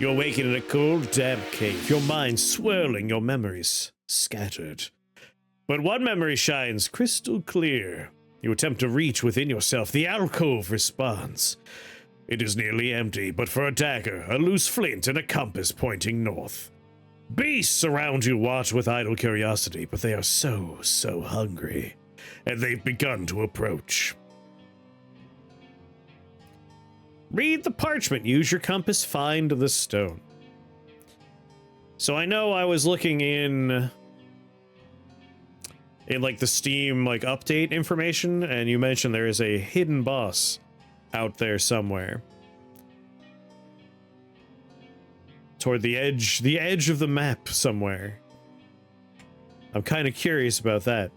You awaken in a cold, damp cave, your mind swirling, your memories scattered. But one memory shines crystal clear. You attempt to reach within yourself. The alcove responds. It is nearly empty, but for a dagger, a loose flint, and a compass pointing north. Beasts around you watch with idle curiosity, but they are so hungry, and they've begun to approach. Read the parchment, use your compass, find the stone. So I know I was looking in like the Steam like update information, and you mentioned there is a hidden boss out there somewhere. Toward the edge of the map somewhere. I'm kind of curious about that.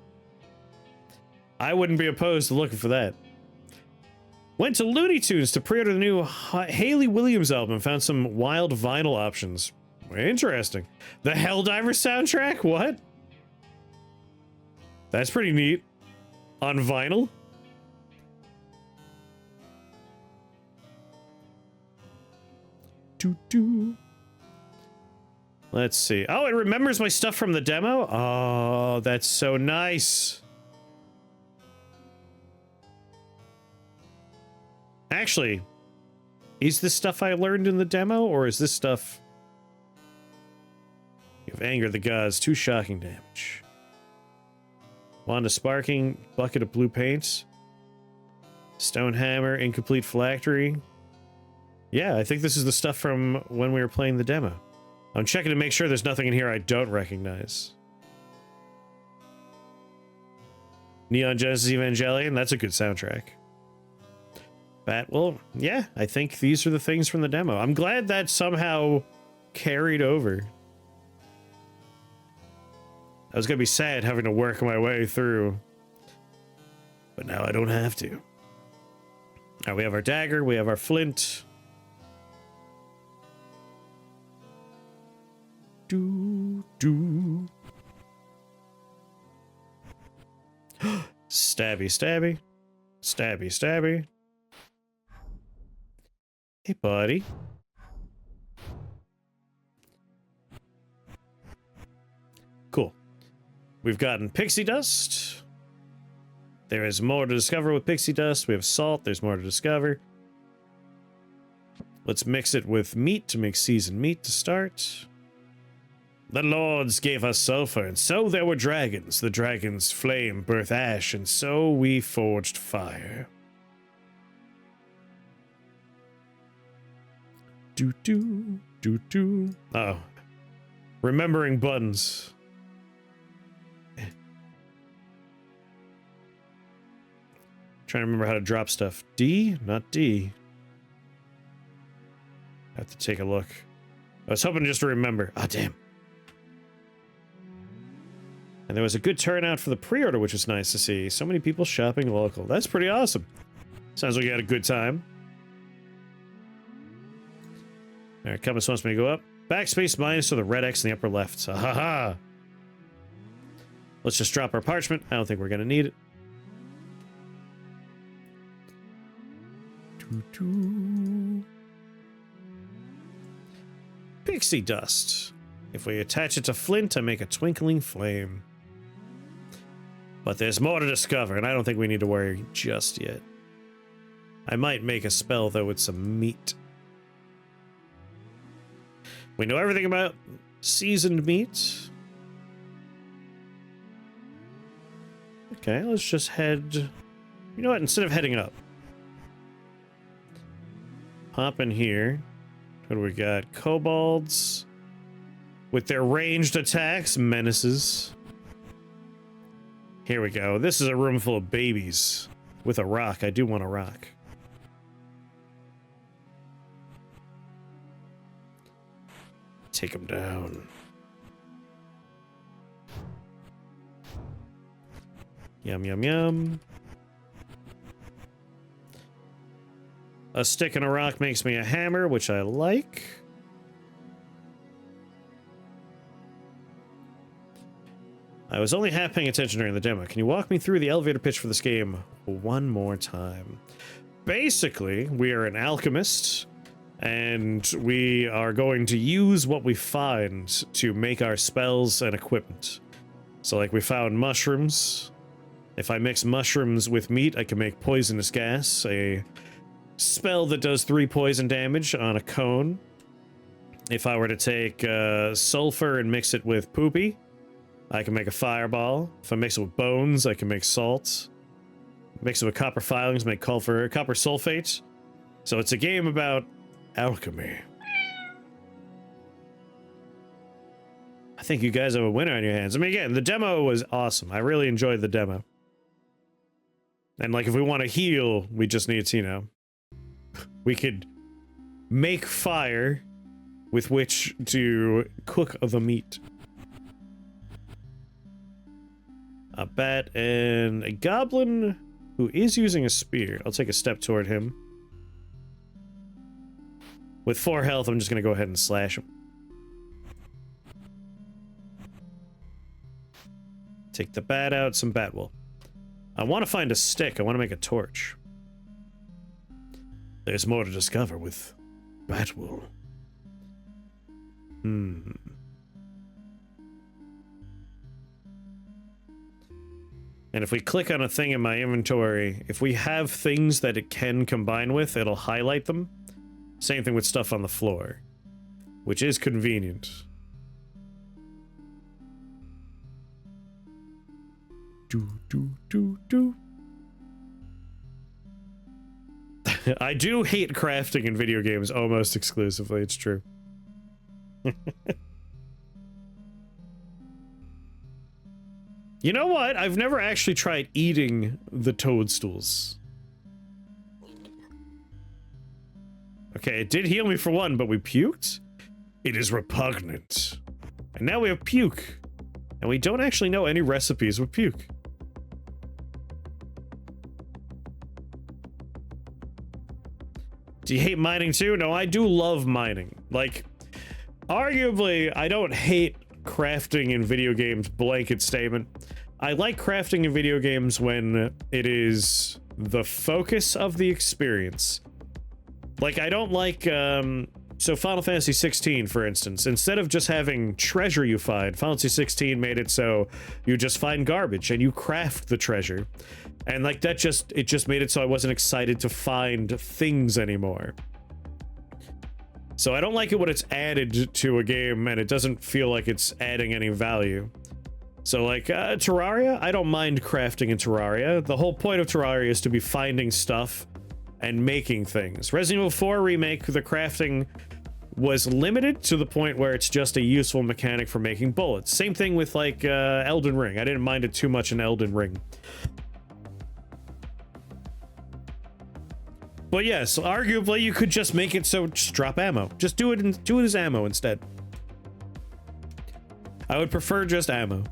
I wouldn't be opposed to looking for that. Went to Looney Tunes to pre-order the new Hayley Williams album and found some wild vinyl options. Interesting. The Helldiver soundtrack? What? That's pretty neat. On vinyl? Doo-doo. Let's see. Oh, it remembers my stuff from the demo? Oh, that's so nice. Actually, is this stuff I learned in the demo, or is this stuff... You've angered the gods. 2 shocking damage. Wand of sparking, bucket of blue paint. Stone hammer, incomplete phylactery. Yeah, I think this is the stuff from when we were playing the demo. I'm checking to make sure there's nothing in here I don't recognize. Neon Genesis Evangelion, that's a good soundtrack. Well, yeah, I think these are the things from the demo. I'm glad that somehow carried over. I was gonna be sad having to work my way through, but now I don't have to. Alright, we have our dagger, we have our flint. Stabby, stabby. Stabby, stabby. Hey, buddy. Cool. We've gotten pixie dust. There is more to discover with pixie dust. We have salt. There's more to discover. Let's mix it with meat to make seasoned meat to start. The lords gave us sulfur, and so there were dragons. The dragons' flame birth ash, and so we forged fire. Do-do, do-do. Oh. Remembering buttons. Trying to remember how to drop stuff. D? Not D. I have to take a look. I was hoping just to remember. Ah, damn. And there was a good turnout for the pre-order, which was nice to see. So many people shopping local. That's pretty awesome. Sounds like you had a good time. Alright, compass wants me to go up. Backspace minus to the red X in the upper left. Ha. Let's just drop our parchment. I don't think we're going to need it. Pixie dust. If we attach it to flint, I make a twinkling flame. But there's more to discover, and I don't think we need to worry just yet. I might make a spell, though, with some meat. We know everything about seasoned meat. Okay, let's just head... You know what? Instead of heading up, hop in here. What do we got? Kobolds with their ranged attacks, menaces. Here we go. This is a room full of babies with a rock. I do want a rock. Take them down. Yum, yum, yum. A stick and a rock makes me a hammer, which I like. I was only half paying attention during the demo. Can you walk me through the elevator pitch for this game one more time? Basically, we are an alchemist And we are going to use what we find to make our spells and equipment. So, like, we found mushrooms. If I mix mushrooms with meat, I can make poisonous gas, a spell that does 3 poison damage on a cone. If I were to take sulfur and mix it with poopy, I can make a fireball. If I mix it with bones, I can make salt. Mix it with copper filings, make copper sulfate. So it's a game about alchemy. I think you guys have a winner on your hands. I mean, again, the demo was awesome. I really enjoyed the demo. And, like, if we want to heal, we just need to, you know, we could make fire with which to cook the meat. A bat and a goblin who is using a spear. I'll take a step toward him. With 4 health, I'm just going to go ahead and slash him. Take the bat out, some bat wool. I want to find a stick. I want to make a torch. There's more to discover with bat wool. And if we click on a thing in my inventory, if we have things that it can combine with, it'll highlight them. Same thing with stuff on the floor, which is convenient. I do hate crafting in video games almost exclusively, it's true. You know what? I've never actually tried eating the toadstools. Okay, it did heal me for 1, but we puked? It is repugnant. And now we have puke. And we don't actually know any recipes with puke. Do you hate mining too? No, I do love mining. Like, arguably, I don't hate crafting in video games, blanket statement. I like crafting in video games when it is the focus of the experience. Like, I don't like, so Final Fantasy 16, for instance, instead of just having treasure you find, Final Fantasy 16 made it so you just find garbage and you craft the treasure. And, like, it just made it so I wasn't excited to find things anymore. So I don't like it when it's added to a game and it doesn't feel like it's adding any value. So, like, Terraria, I don't mind crafting in Terraria. The whole point of Terraria is to be finding stuff and making things. Resident Evil 4 Remake, the crafting was limited to the point where it's just a useful mechanic for making bullets. Same thing with, like, Elden Ring. I didn't mind it too much in Elden Ring. But yes, arguably you could just make it so just drop ammo. Just do it as ammo instead. I would prefer just ammo.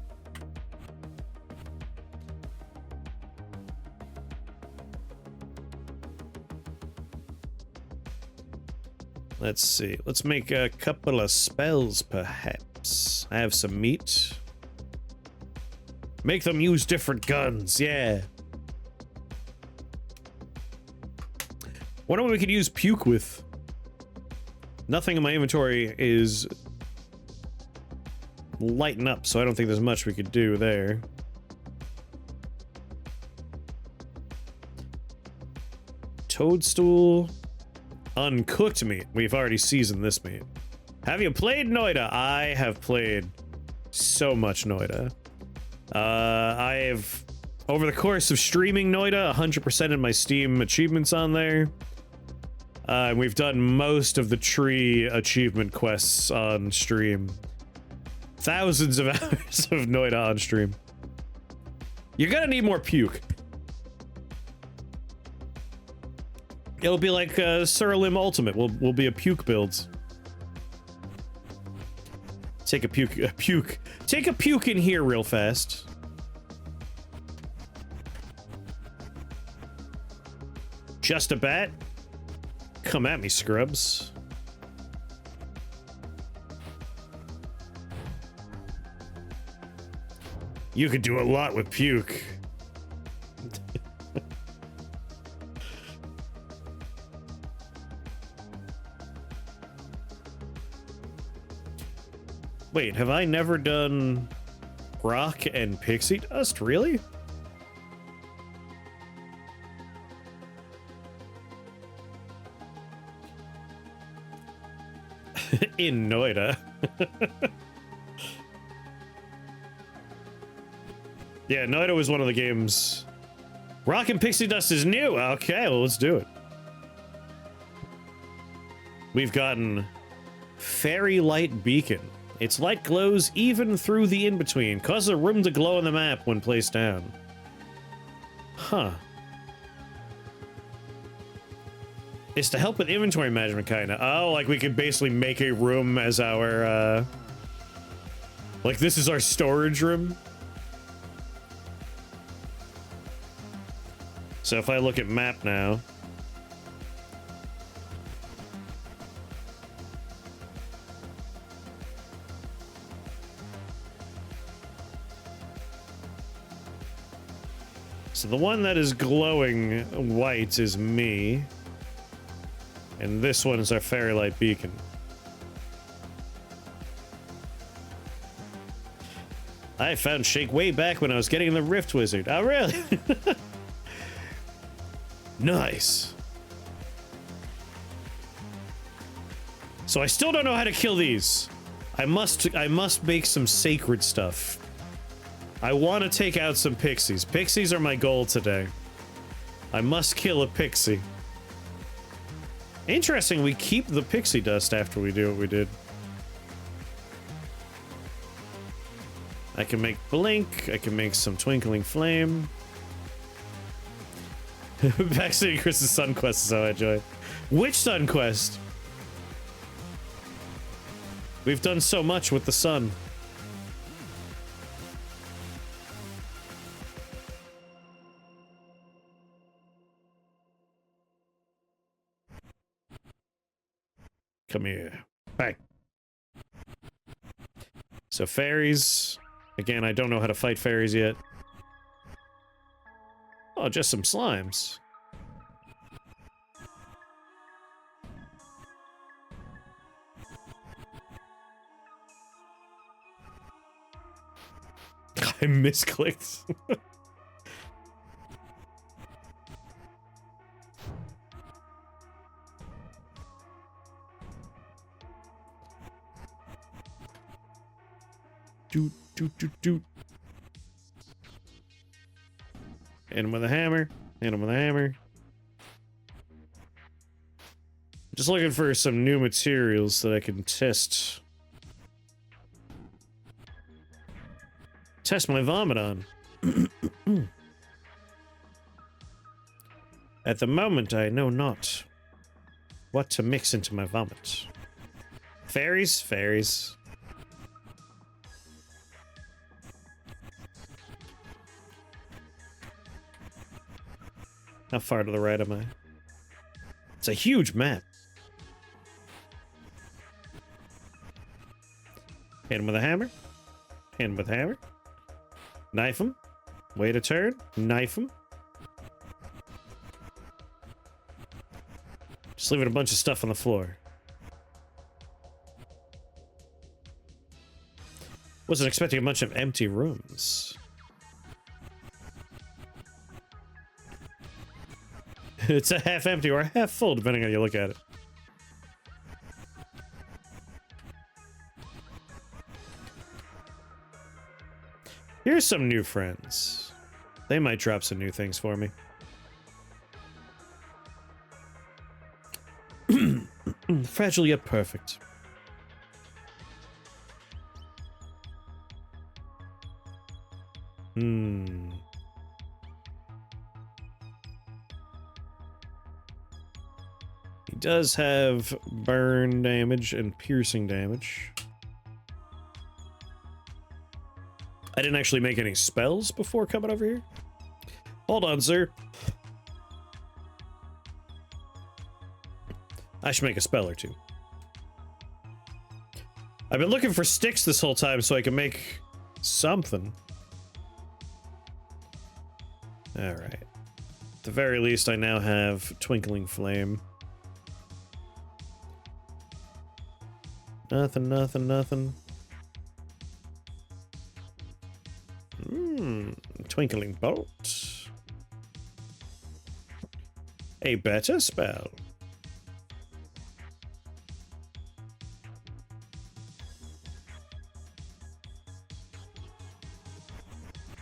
Let's see. Let's make a couple of spells, perhaps. I have some meat. Make them use different guns, yeah. Wonder what we could use puke with. Nothing in my inventory is lighting up, so I don't think there's much we could do there. Toadstool. Uncooked meat. We've already seasoned this meat. Have you played Noida? I have played so much Noida. I have, over the course of streaming Noida, 100% of my Steam achievements on there. And we've done most of the tree achievement quests on stream. Thousands of hours of Noida on stream. You're gonna need more puke. It'll be like Suralim Ultimate. Will be a puke build. Take a puke. Take a puke in here real fast. Just a bat? Come at me, scrubs. You could do a lot with puke. Wait, have I never done rock and pixie dust? Really? In Noida. Yeah, Noida was one of the games. Rock and pixie dust is new. Okay, well, let's do it. We've gotten Fairy Light Beacon. Its light glows even through the in-between, causes a room to glow on the map when placed down. Huh. It's to help with inventory management, kinda. Oh, like we could basically make a room as our, like this is our storage room. So if I look at map now... So the one that is glowing white is me. And this one is our Fairy Light Beacon. I found Shake way back when I was getting the Rift Wizard. Oh, really? Nice. So I still don't know how to kill these. I must make some sacred stuff. I want to take out some pixies. Pixies are my goal today. I must kill a pixie. Interesting, we keep the pixie dust after we do what we did. I can make blink. I can make some twinkling flame. Backseating Chris's Sun Quest is how I enjoy it. Which Sun Quest? We've done so much with the sun. Come here. Bang. So fairies. Again, I don't know how to fight fairies yet. Oh, just some slimes. I misclicked. Doot, doot, doot, doot. Hit him with a hammer. Hit him with a hammer. Just looking for some new materials that I can test. Test my vomit on. At the moment, I know not what to mix into my vomit. Fairies? Fairies. How far to the right am I? It's a huge map. Hit him with a hammer. Hit him with a hammer. Knife him. Wait a turn. Knife him. Just leaving a bunch of stuff on the floor. Wasn't expecting a bunch of empty rooms. It's a half empty or a half full, depending on how you look at it. Here's some new friends. They might drop some new things for me. Fragile yet perfect. He does have burn damage and piercing damage. I didn't actually make any spells before coming over here. Hold on, sir. I should make a spell or two. I've been looking for sticks this whole time so I can make something. Alright. At the very least, I now have Twinkling Flame. Nothing, nothing, nothing. Twinkling bolt. A better spell.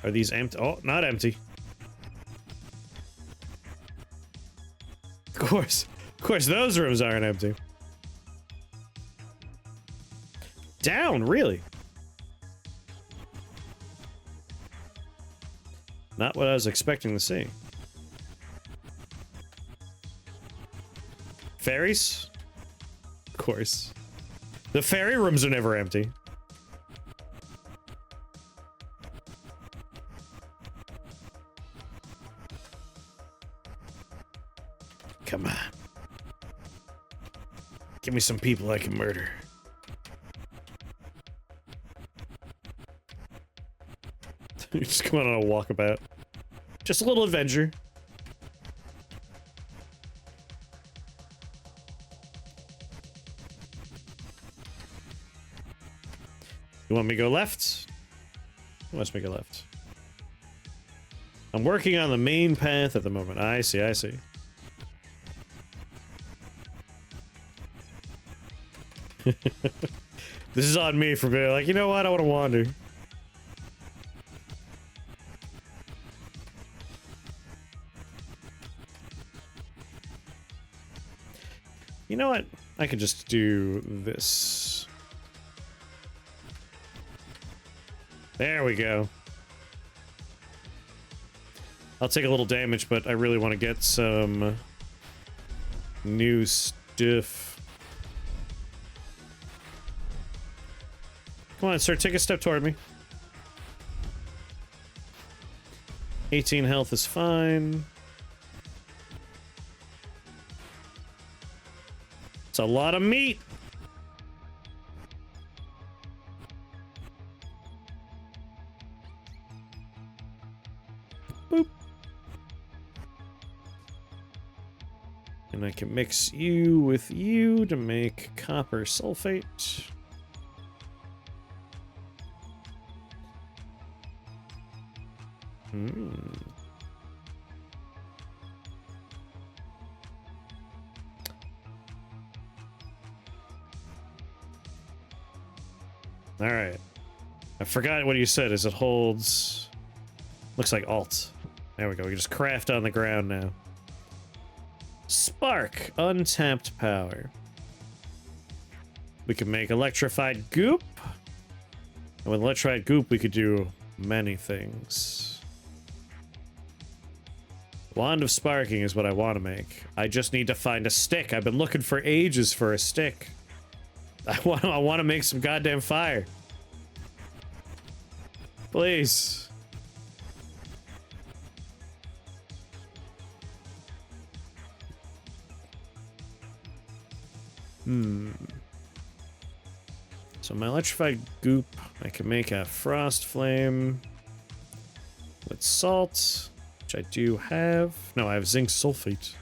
Are these empty? Oh, not empty. Of course, those rooms aren't empty. Down, really? Not what I was expecting to see. Fairies? Of course. The fairy rooms are never empty. Come on. Give me some people I can murder. You're just going on a walkabout. Just a little adventure. You want me to go left? Who wants me to go left? I'm working on the main path at the moment. I see, I see. This is on me for being like, you know what? I want to wander. You know what? I could just do this. There we go. I'll take a little damage, but I really want to get some new stuff. Come on, sir, take a step toward me. 18 health is fine. It's a lot of meat. Boop. And I can mix you with you to make copper sulfate. All right. I forgot what you said. Is it holds? Looks like alt. There we go. We can just craft on the ground now. Spark. Untapped power. We can make electrified goop. And with electrified goop, we could do many things. Wand of Sparking is what I want to make. I just need to find a stick. I've been looking for ages for a stick. I want to make some goddamn fire. Please. So my electrified goop, I can make a frost flame with salt, which I do have. No, I have zinc sulfate.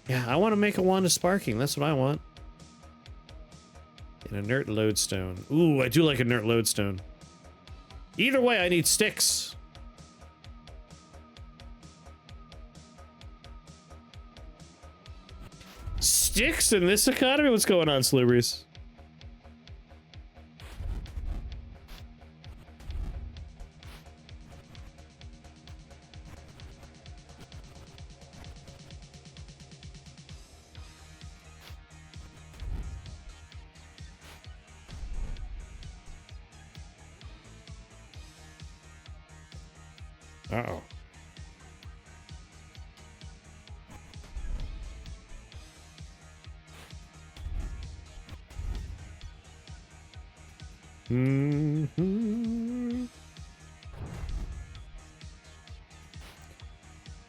Yeah, I want to make a wand of sparking. That's what I want. An inert lodestone. Ooh, I do like inert lodestone. Either way, I need sticks. Sticks in this economy? What's going on, Slivers? Uh-oh.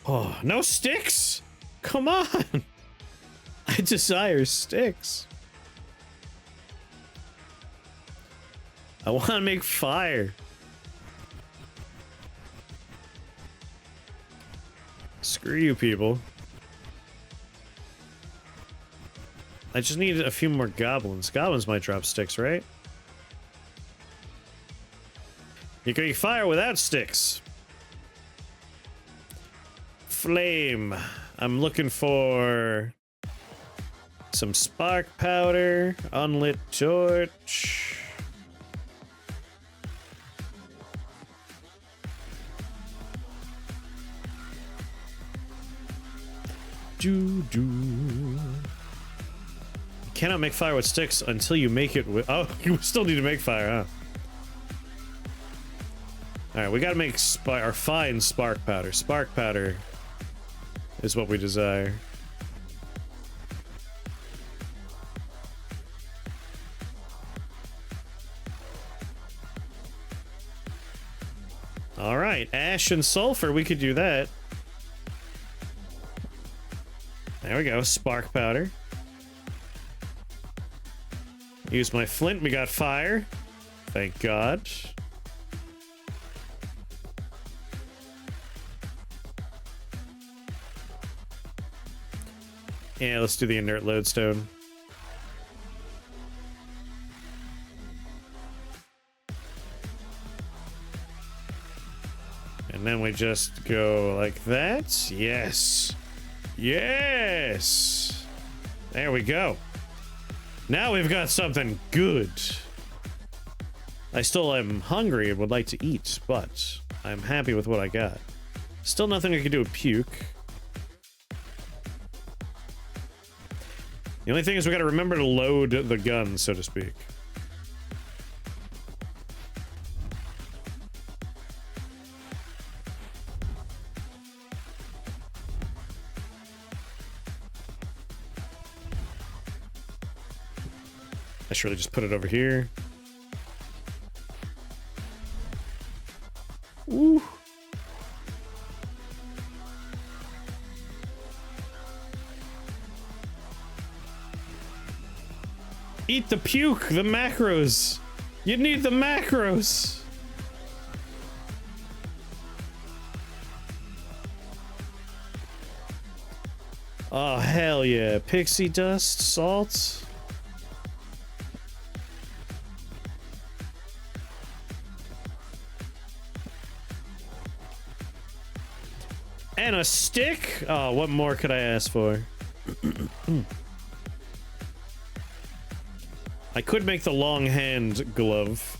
Oh, no sticks? Come on. I desire sticks. I want to make fire. Screw you, people. I just need a few more goblins. Goblins might drop sticks, right? You can fire without sticks. Flame. I'm looking for some spark powder, unlit torch. You cannot make fire with sticks until you make it with... Oh, you still need to make fire, huh? Alright, we gotta make or find spark powder. Spark powder is what we desire. Alright, ash and sulfur, we could do that. There we go, spark powder. Use my flint, we got fire. Thank God. Yeah, let's do the inert lodestone. And then we just go like that. Yes. Yes. There we go. Now we've got something good. I still am hungry and would like to eat, but I'm happy with what I got. Still nothing I can do with puke. The only thing is we gotta remember to load the gun, so to speak. I should really just put it over here. Ooh. Eat the puke, the macros. You need the macros. Oh, hell yeah. Pixie dust, salt. And a stick? Oh, what more could I ask for? I could make the long hand glove.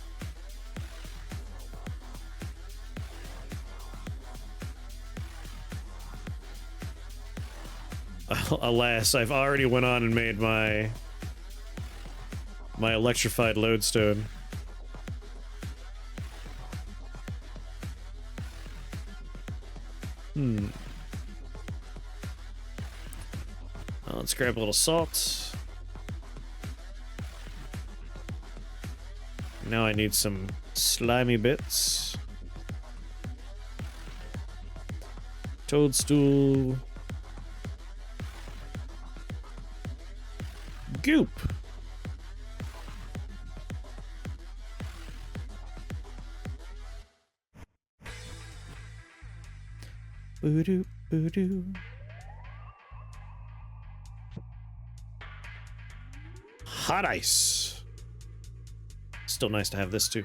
Alas, I've already went on and made my electrified lodestone. Let's grab a little salt. Now I need some slimy bits. Toadstool. Goop. Boo-doo, boo-doo. Hot ice. Still nice to have this too.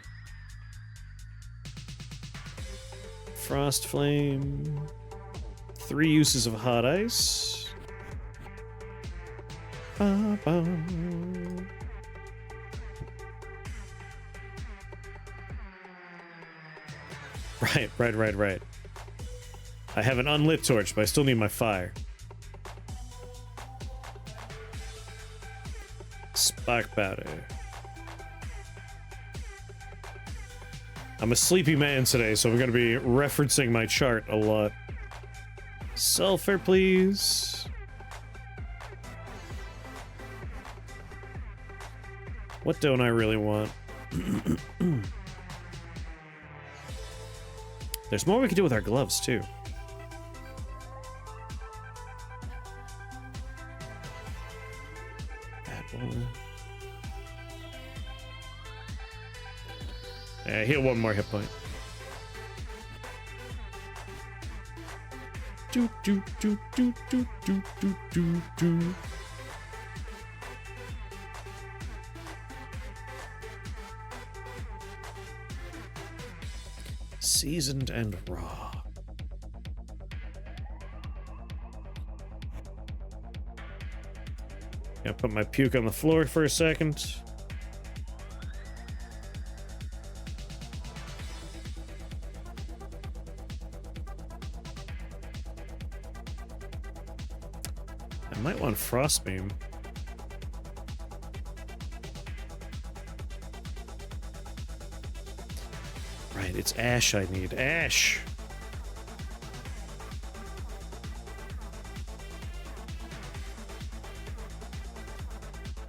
Frost flame. 3 uses of hot ice. Ba-ba. Right. I have an unlit torch, but I still need my fire. Spark powder. I'm a sleepy man today, so I'm going to be referencing my chart a lot. Sulfur, please. What don't I really want? There's more we could do with our gloves, too. Badboy. Heal 1 more hit point. Do. Seasoned and raw. Gonna put my puke on the floor for a second. I might want Frostbeam. Right, it's Ash I need. Ash!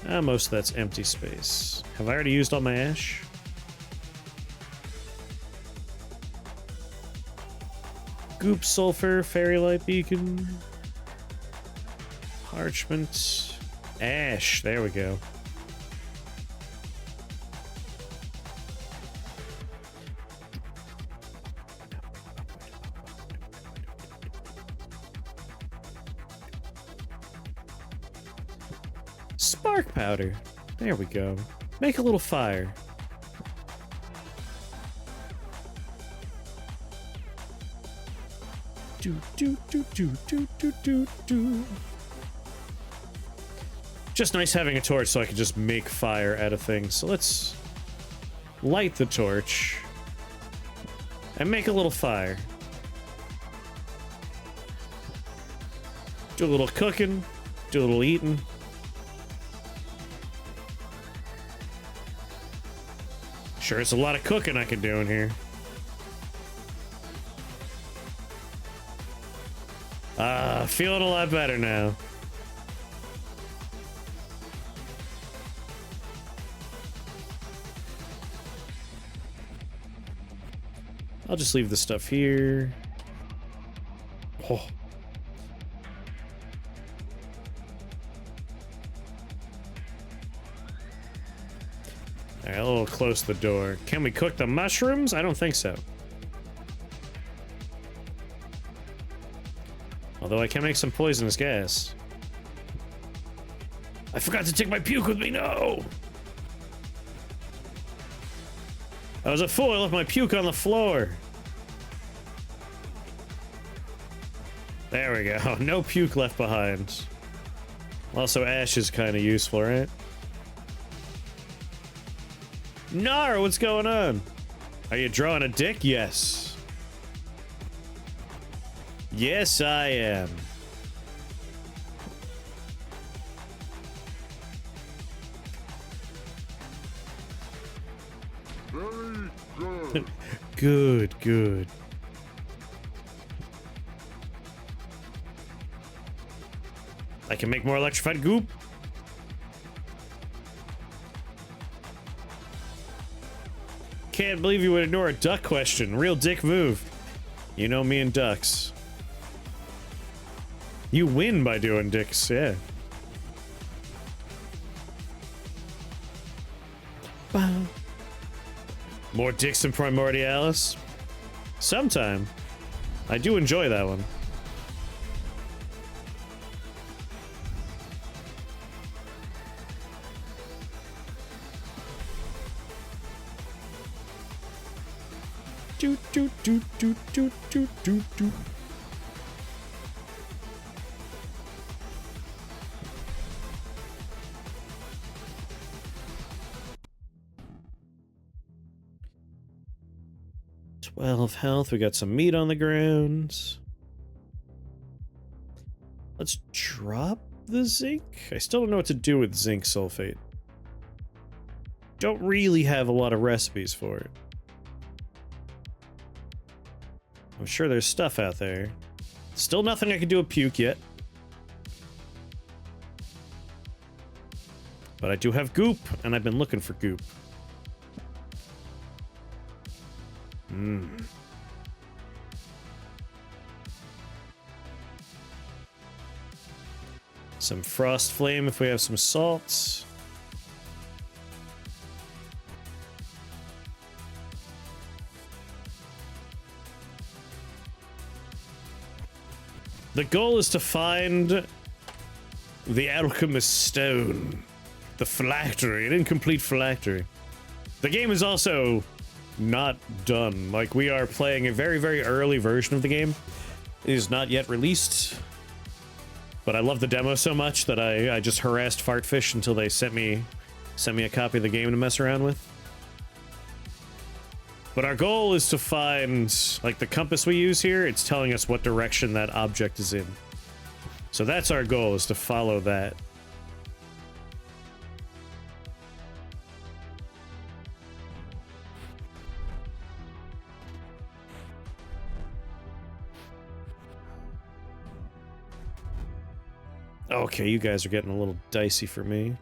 Ah, most of that's empty space. Have I already used all my ash? Goop, sulfur, fairy light beacon, parchment, ash. There we go. Spark powder. There we go. Make a little fire. Do do do do do do do do. Just nice having a torch so I can just make fire out of things. So let's light the torch and make a little fire. Do a little cooking, do a little eating. Sure, it's a lot of cooking I can do in here. Feeling a lot better now. I'll just leave the stuff here. Oh. Alright, a little close to the door. Can we cook the mushrooms? I don't think so. Although I can make some poisonous gas. I forgot to take my puke with me, no! I was a fool, I left my puke on the floor. There we go, no puke left behind. Also, ash is kind of useful, right? Nar, what's going on? Are you drawing a dick? Yes. Yes, I am. Very good. Good, good. I can make more electrified goop. Can't believe you would ignore a duck question. Real dick move. You know me and ducks. You win by doing dicks, yeah. Bow. More dicks than Primordialis? Sometime. I do enjoy that one. Do do do do do do do do. Health, we got some meat on the ground. Let's drop the zinc. I still don't know what to do with zinc sulfate. Don't really have a lot of recipes for it. I'm sure there's stuff out there. Still nothing I can do with puke yet. But I do have goop, and I've been looking for goop. Some frost flame if we have some salts. The goal is to find the Alchemist stone. The phylactery, an incomplete phylactery. The game is also not done. Like, we are playing a very, very early version of the game. It is not yet released. But I love the demo so much that I just harassed Fartfish until they sent me a copy of the game to mess around with. But our goal is to find, like, the compass we use here, it's telling us what direction that object is in. So that's our goal, is to follow that. Okay, you guys are getting a little dicey for me.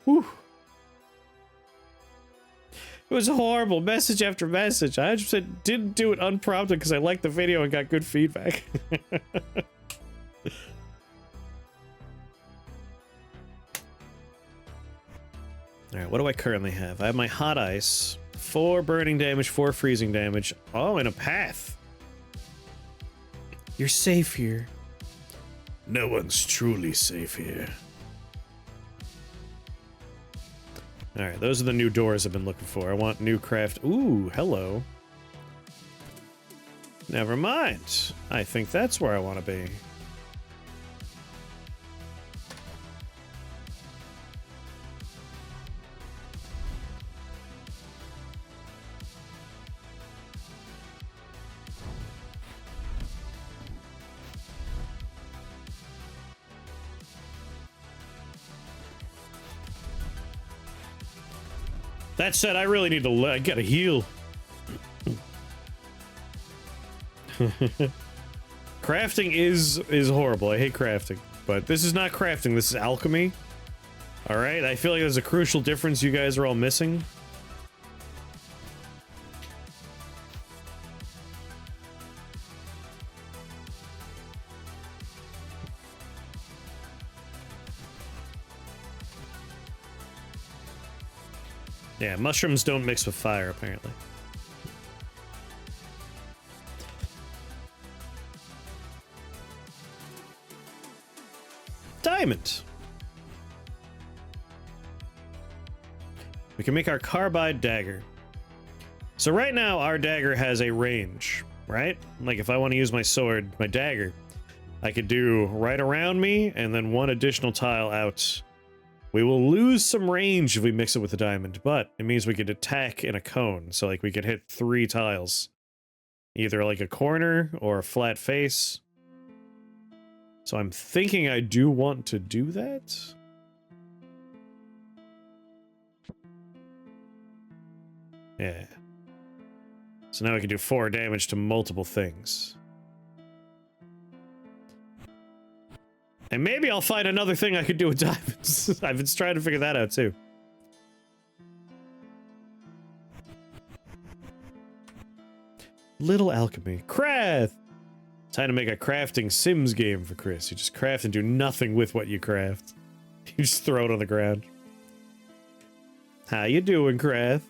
Whew. It was horrible, message after message. I just didn't do it unprompted because I liked the video and got good feedback. Alright, what do I currently have? I have my hot ice, 4 burning damage, 4 freezing damage. Oh, and a path. You're safe here. No one's truly safe here. Alright, those are the new doors I've been looking for. I want new craft. Ooh, hello. Never mind. I think that's where I want to be. That said, I really need to. I gotta heal. Crafting is horrible. I hate crafting, but this is not crafting. This is alchemy. All right. I feel like there's a crucial difference you guys are all missing. Yeah, mushrooms don't mix with fire, apparently. Diamond. We can make our carbide dagger. So right now, our dagger has a range, right? Like if I want to use my sword, my dagger, I could do right around me and then 1 additional tile out. We will lose some range if we mix it with the diamond, but it means we could attack in a cone. So like we could hit 3 tiles. Either like a corner or a flat face. So I'm thinking I do want to do that. Yeah. So now we can do 4 damage to multiple things. And maybe I'll find another thing I could do with diamonds. I've been trying to figure that out too. Little alchemy. Craft! Time to make a crafting Sims game for Chris. You just craft and do nothing with what you craft. You just throw it on the ground. How you doing, Craft?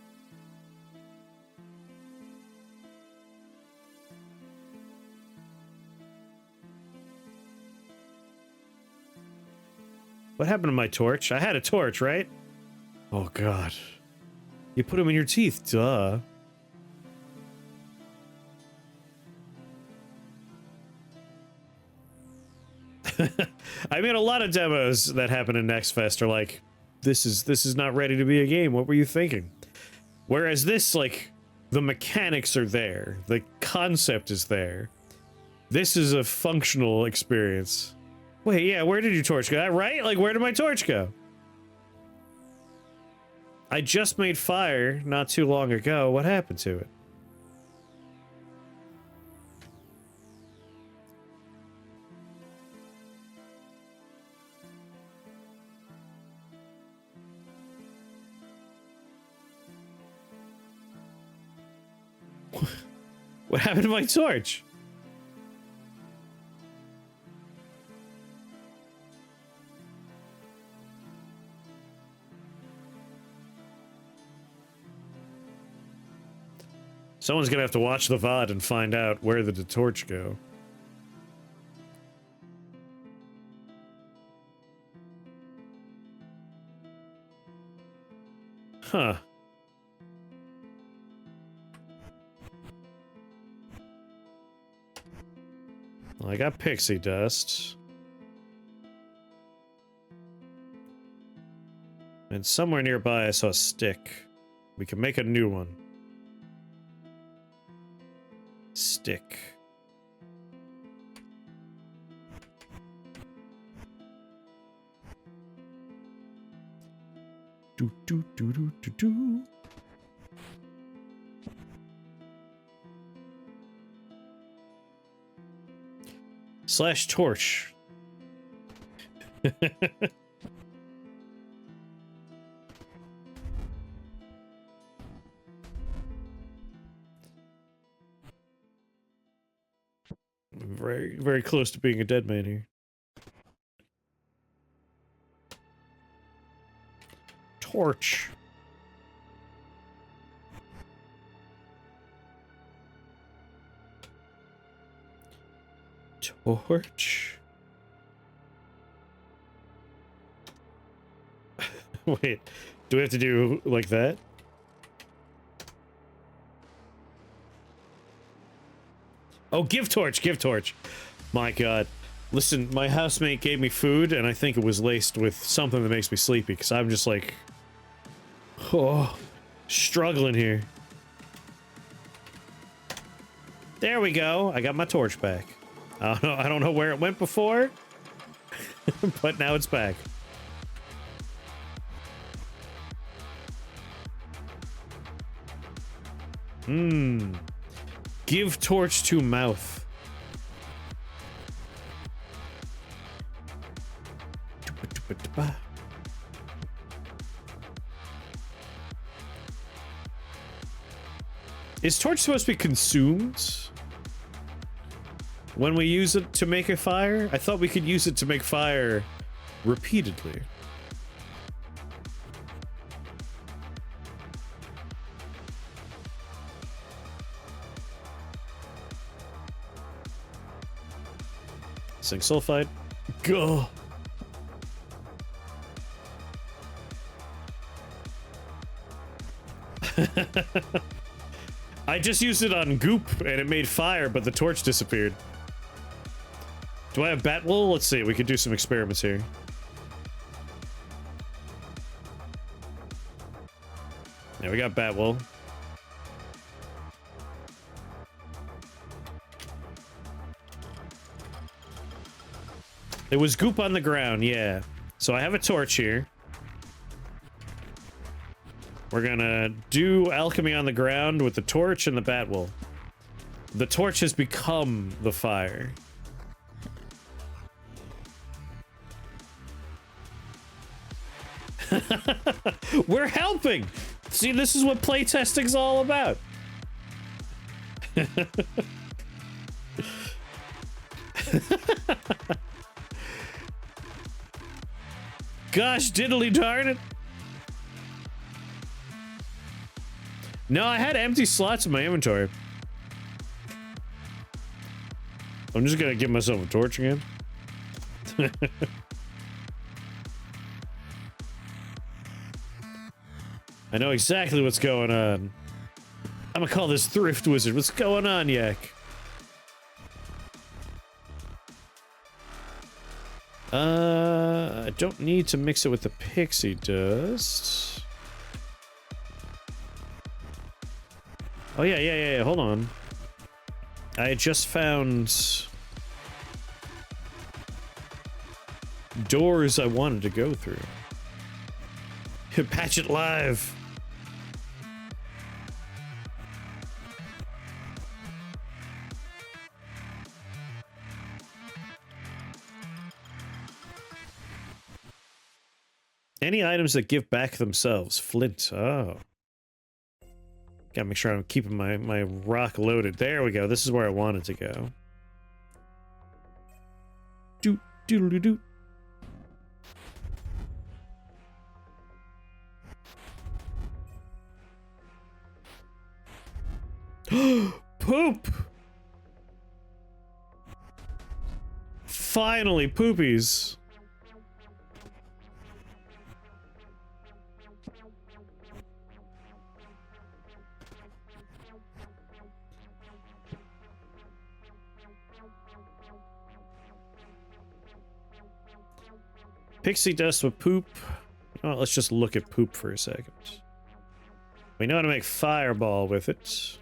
What happened to my torch? I had a torch, right? Oh, God. You put them in your teeth, duh. I mean, a lot of demos that happen in Next Fest are like, this is not ready to be a game. What were you thinking? Whereas this, like, the mechanics are there. The concept is there. This is a functional experience. Wait, yeah, where did your torch go? Right? Like, where did my torch go? I just made fire not too long ago. What happened to it? What happened to my torch? Someone's gonna have to watch the VOD and find out where did the torch go. Huh. Well, I got pixie dust. And somewhere nearby I saw a stick. We can make a new one. Stick. Do do do do do do. Slash torch. Very, very close to being a dead man here. Torch. Torch. Wait, do we have to do like that? Oh, give torch, give torch. My god. Listen, my housemate gave me food, and I think it was laced with something that makes me sleepy, because I'm just like... Oh, struggling here. There we go. I got my torch back. I don't know where it went before, but now it's back. Give torch to mouth. Is torch supposed to be consumed when we use it to make a fire? I thought we could use it to make fire repeatedly. Zinc sulfide. Go. I just used it on goop and it made fire, but the torch disappeared. Do I have bat wool? Let's see. We could do some experiments here. Yeah, we got bat wool. It was goop on the ground, yeah. So I have a torch here. We're gonna do alchemy on the ground with the torch and the bat wool. The torch has become the fire. We're helping! See, this is what playtesting's all about. Gosh, diddly darn it. No, I had empty slots in my inventory. I'm just gonna give myself a torch again. I know exactly what's going on. I'm gonna call this Thrift Wizard. What's going on, Yak? I don't need to mix it with the pixie dust. Oh, yeah, hold on. I just found doors I wanted to go through. Patch it live. Any items that give back themselves. Flint. Oh. Gotta make sure I'm keeping my rock loaded. There we go. This is where I wanted to go. Doot, doodle doot. Poop! Finally, poopies. Pixie dust with poop. Oh, let's just look at poop for a second. We know how to make fireball with it.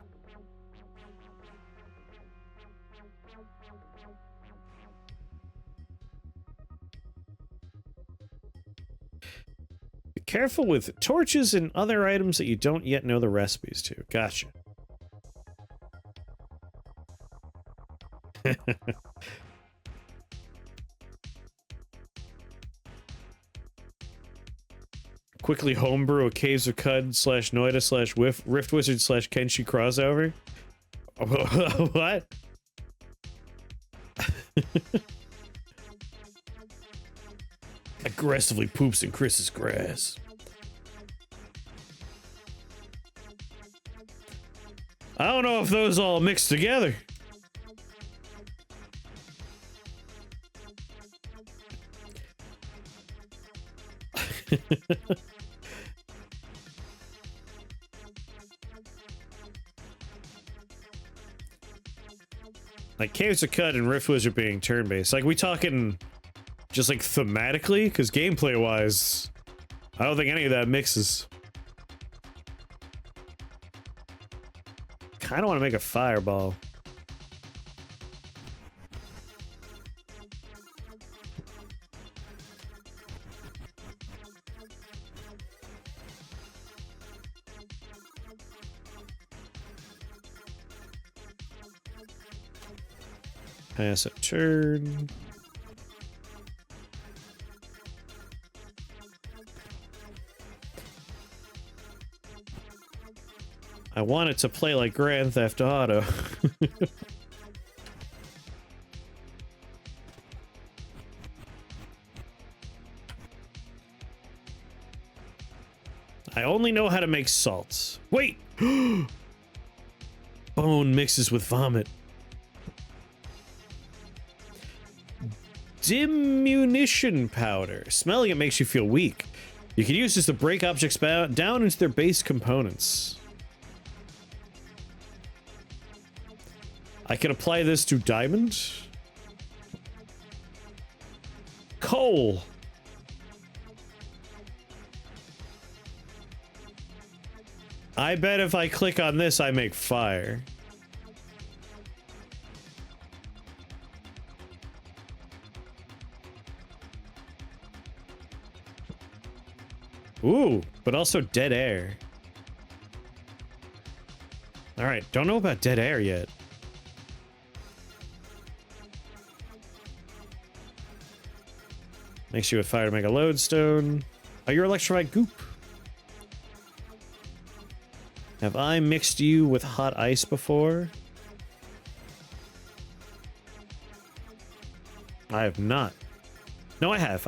Be careful with torches and other items that you don't yet know the recipes to. Gotcha. Quickly homebrew a Caves of Cud / Noida / Rift Wizard / Kenshi crossover. What? Aggressively poops in Chris's grass. I don't know if those all mix together. Like Caves of Cut and Rift Wizard being turn-based. Like, we talking just like thematically? Because gameplay-wise, I don't think any of that mixes. Kinda want to make a fireball. Pass a turn. I want it to play like Grand Theft Auto. I only know how to make salts. Wait! Bone mixes with vomit. Diminution powder. Smelling it makes you feel weak. You can use this to break objects down into their base components. I can apply this to diamond. Coal. I bet if I click on this, I make fire. Ooh, but also dead air. Alright, don't know about dead air yet. Makes you a fire to make a lodestone. Oh, you're electrified goop. Have I mixed you with hot ice before? I have not. No, I have.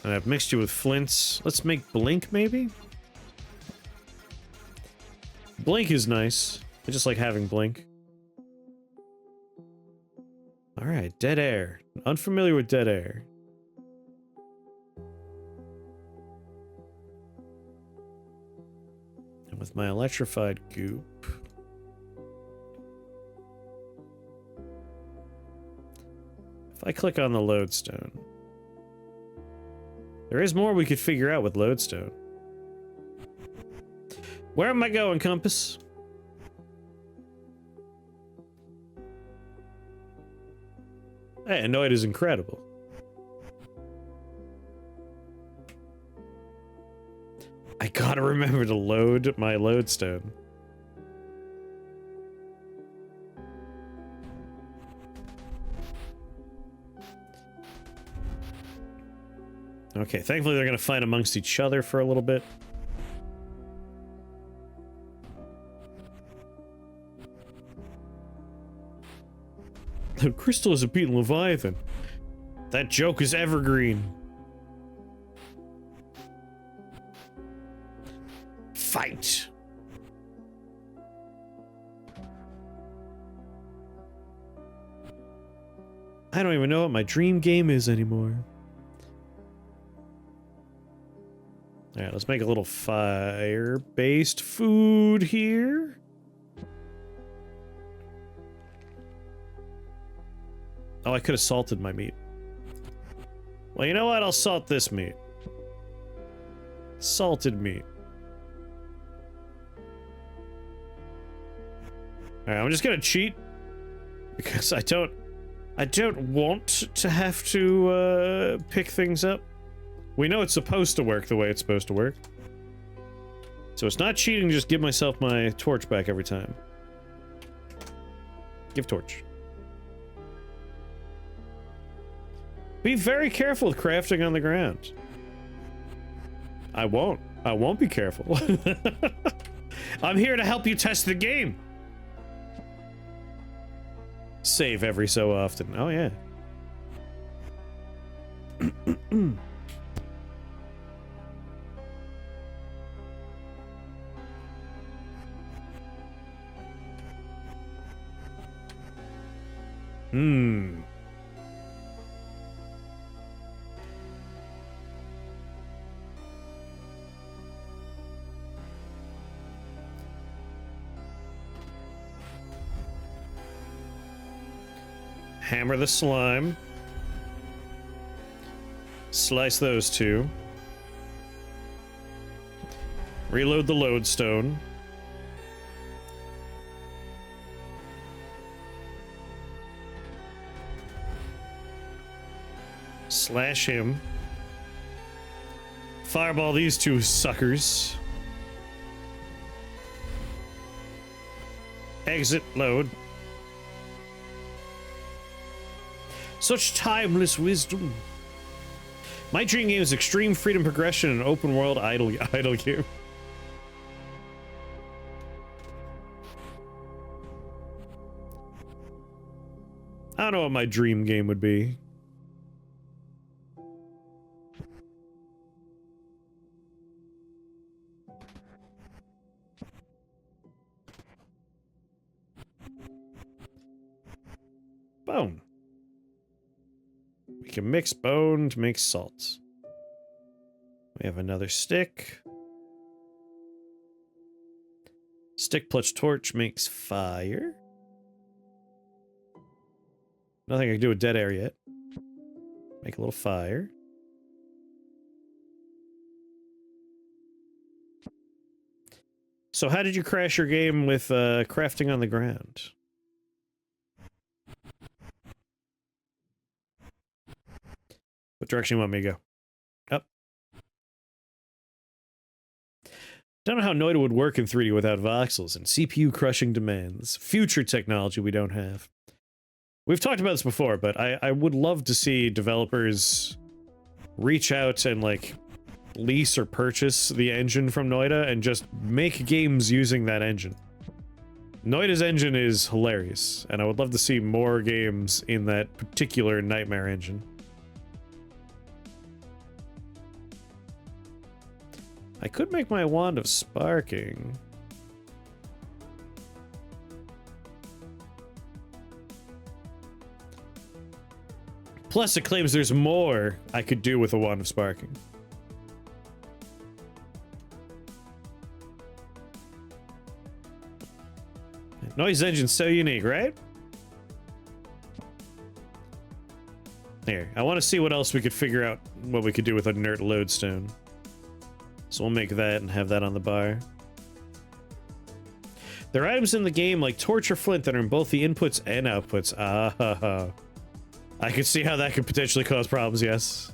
And I've mixed you with flints. Let's make blink, maybe? Blink is nice. I just like having blink. Alright, dead air. Unfamiliar with dead air. And with my electrified goop. If I click on the lodestone. There is more we could figure out with lodestone. Where am I going, compass? Hey, I know it is incredible. I gotta remember to load my lodestone. Okay, thankfully they're gonna fight amongst each other for a little bit. Crystal is a beaten Leviathan. That joke is evergreen. Fight! I don't even know what my dream game is anymore. Alright, let's make a little fire-based food here. Oh, I could have salted my meat. Well, you know what? I'll salt this meat. Salted meat. Alright, I'm just gonna cheat. Because I don't want to have to, pick things up. We know it's supposed to work the way it's supposed to work. So it's not cheating to just give myself my torch back every time. Give torch. Be very careful with crafting on the ground. I won't. I won't be careful. I'm here to help you test the game. Save every so often. Oh, yeah. Hammer the slime. Slice those two. Reload the lodestone. Slash him. Fireball these two suckers. Exit load. Such timeless wisdom. My dream game is extreme freedom progression and open world idle game. I don't know what my dream game would be. Bone. We can mix bone to make salt. We have another stick. Stick plus torch makes fire. Nothing I can do with dead air yet. Make a little fire. So how did you crash your game with crafting on the ground? What direction you want me to go? Up. Don't know how Noida would work in 3D without voxels and CPU crushing demands. Future technology we don't have. We've talked about this before, but I would love to see developers reach out and, like, lease or purchase the engine from Noida and just make games using that engine. Noida's engine is hilarious, and I would love to see more games in that particular Nightmare engine. I could make my wand of sparking. Plus, it claims there's more I could do with a wand of sparking. Noise engine's so unique, right? Here, I want to see what else we could figure out what we could do with a inert lodestone. So we'll make that and have that on the bar. There are items in the game like torch or flint that are in both the inputs and outputs. Ah, I could see how that could potentially cause problems, yes.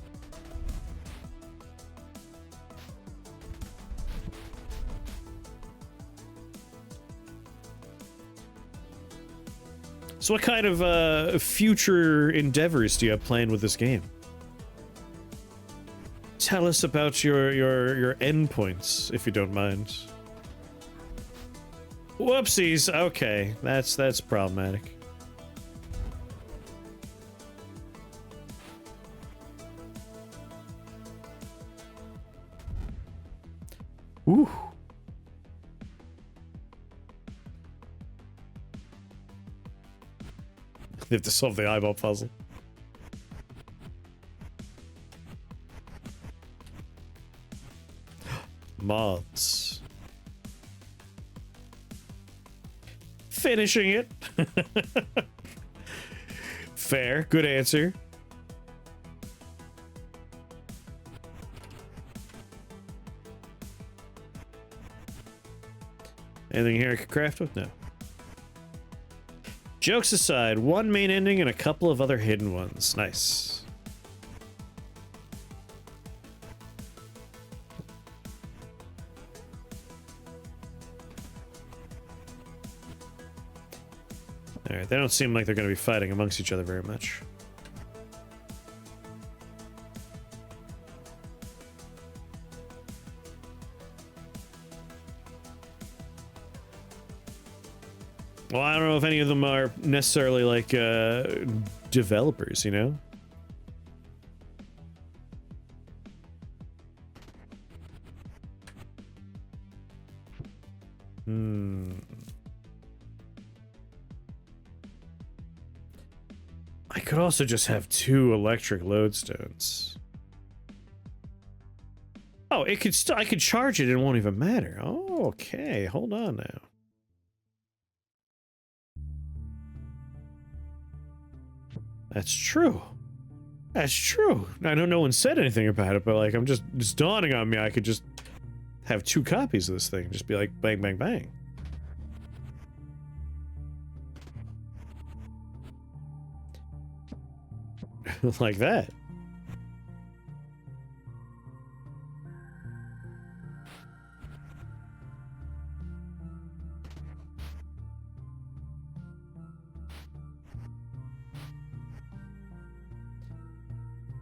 So what kind of future endeavors do you have planned with this game? Tell us about your endpoints, if you don't mind. Whoopsies. Okay, that's problematic. Ooh. They have to solve the eyeball puzzle. Mods. Finishing it. Fair. Good answer. Anything here I could craft with? No. Jokes aside, one main ending and a couple of other hidden ones. Nice. Alright, they don't seem like they're going to be fighting amongst each other very much. Well, I don't know if any of them are necessarily like developers, you know? I could also just have 2 electric lodestones. Oh, it could I could charge it and it won't even matter. Oh, okay. Hold on now. That's true. That's true. I know no one said anything about it, but like I'm just dawning on me. I could just have 2 copies of this thing. Just be like bang, bang, bang. Like that.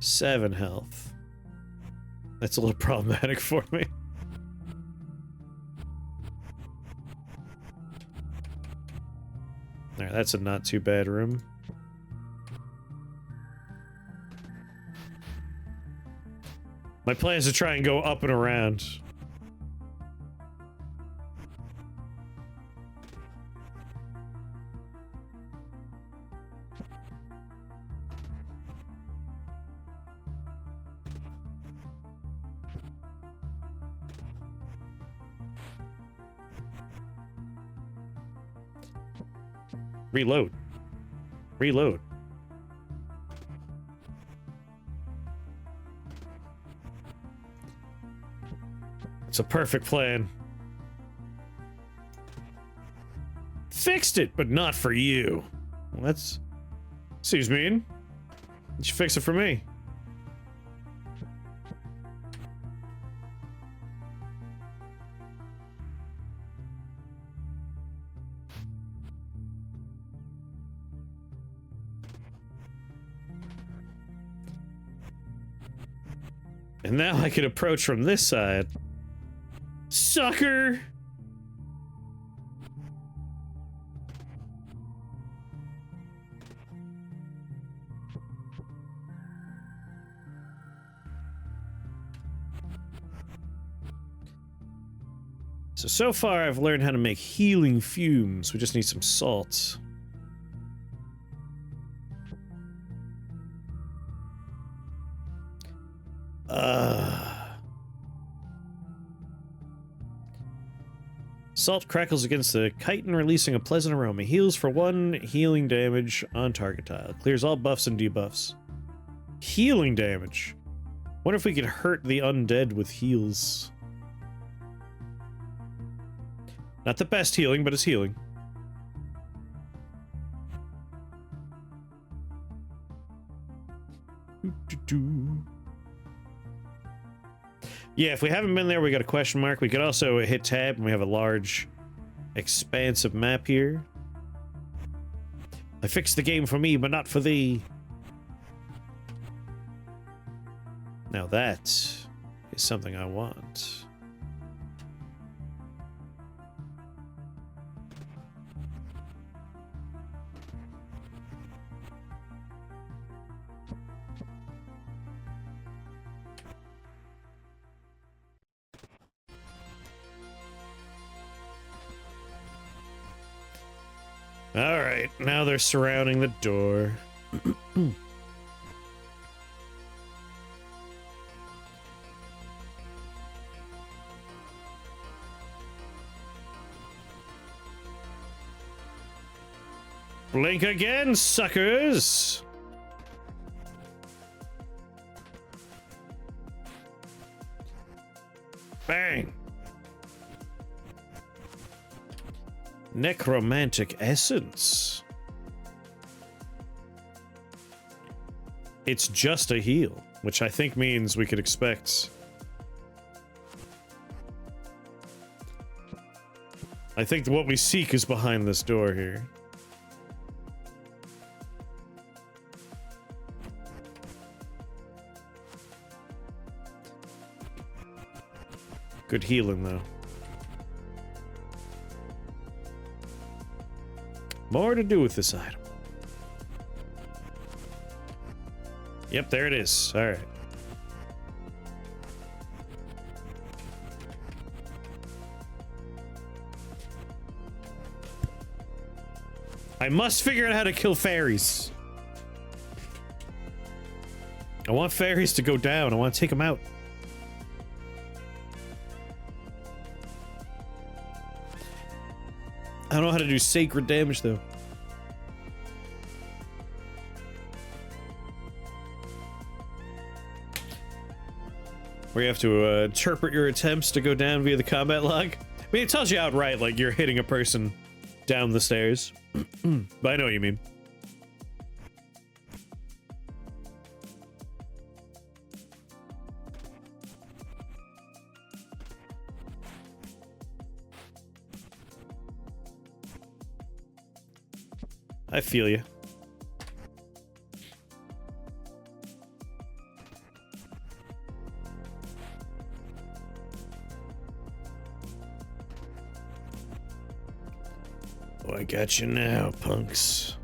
Seven health. That's a little problematic for me. Alright, that's a not too bad room. My plan is to try and go up and around. Reload. Reload. It's a perfect plan. Fixed it, but not for you. Well, that's... seems mean. You should fix it for me. And now I can approach from this side. Sucker! So far I've learned how to make healing fumes. We just need some salt. Salt crackles against the chitin, releasing a pleasant aroma. Heals for 1 healing damage on target tile. Clears all buffs and debuffs. Healing damage. Wonder if we could hurt the undead with heals. Not the best healing, but it's healing. Yeah, if we haven't been there, we got a question mark. We could also hit tab, and we have a large, expansive map here. I fixed the game for me, but not for thee. Now that is something I want. Alright, now they're surrounding the door. Blink again, suckers! Bang! Necromantic essence. It's just a heal, which I think means we could expect. I think what we seek is behind this door here. Good healing, though. More to do with this item. Yep, there it is. All right. I must figure out how to kill fairies. I want fairies to go down. I want to take them out. I don't know how to do sacred damage, though. Where you have to interpret your attempts to go down via the combat log. I mean, it tells you outright, like, you're hitting a person down the stairs. But I know what you mean. I feel you. Oh, I got you now, punks.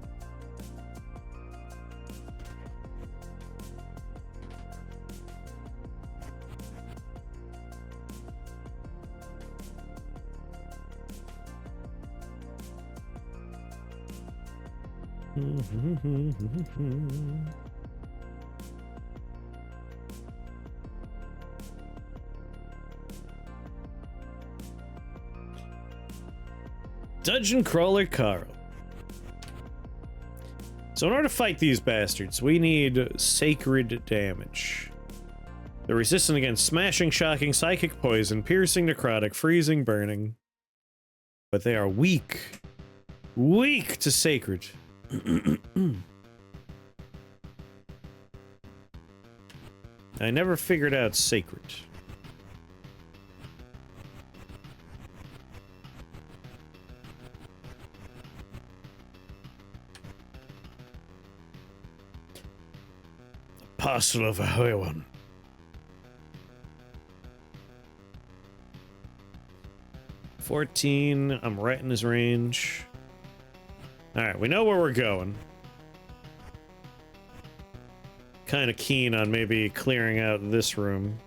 Dungeon Crawler Carl. So in order to fight these bastards, we need sacred damage. They're resistant against smashing, shocking, psychic poison, piercing, necrotic, freezing, burning. But they are weak. Weak to sacred. I never figured out sacred. Apostle of a Holy One. $14. I'm right in his range. Alright, we know where we're going. Kind of keen on maybe clearing out this room.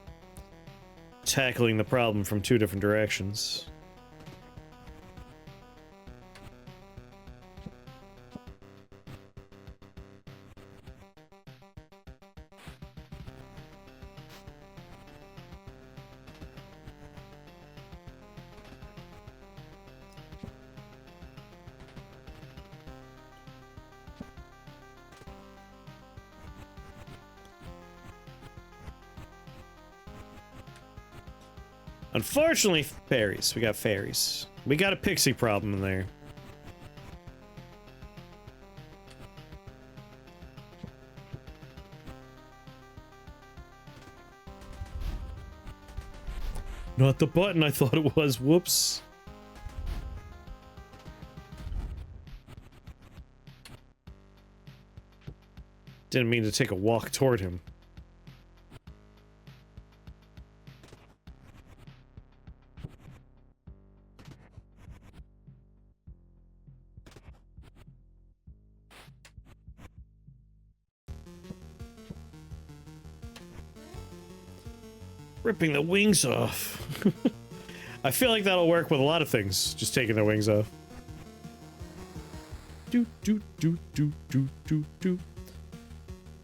Tackling the problem from two different directions. Unfortunately, fairies. We got fairies. We got a pixie problem in there. Not the button I thought it was. Whoops. Didn't mean to take a walk toward him. Ripping the wings off. I feel like that'll work with a lot of things, just taking the wings off. Do do do do do do do.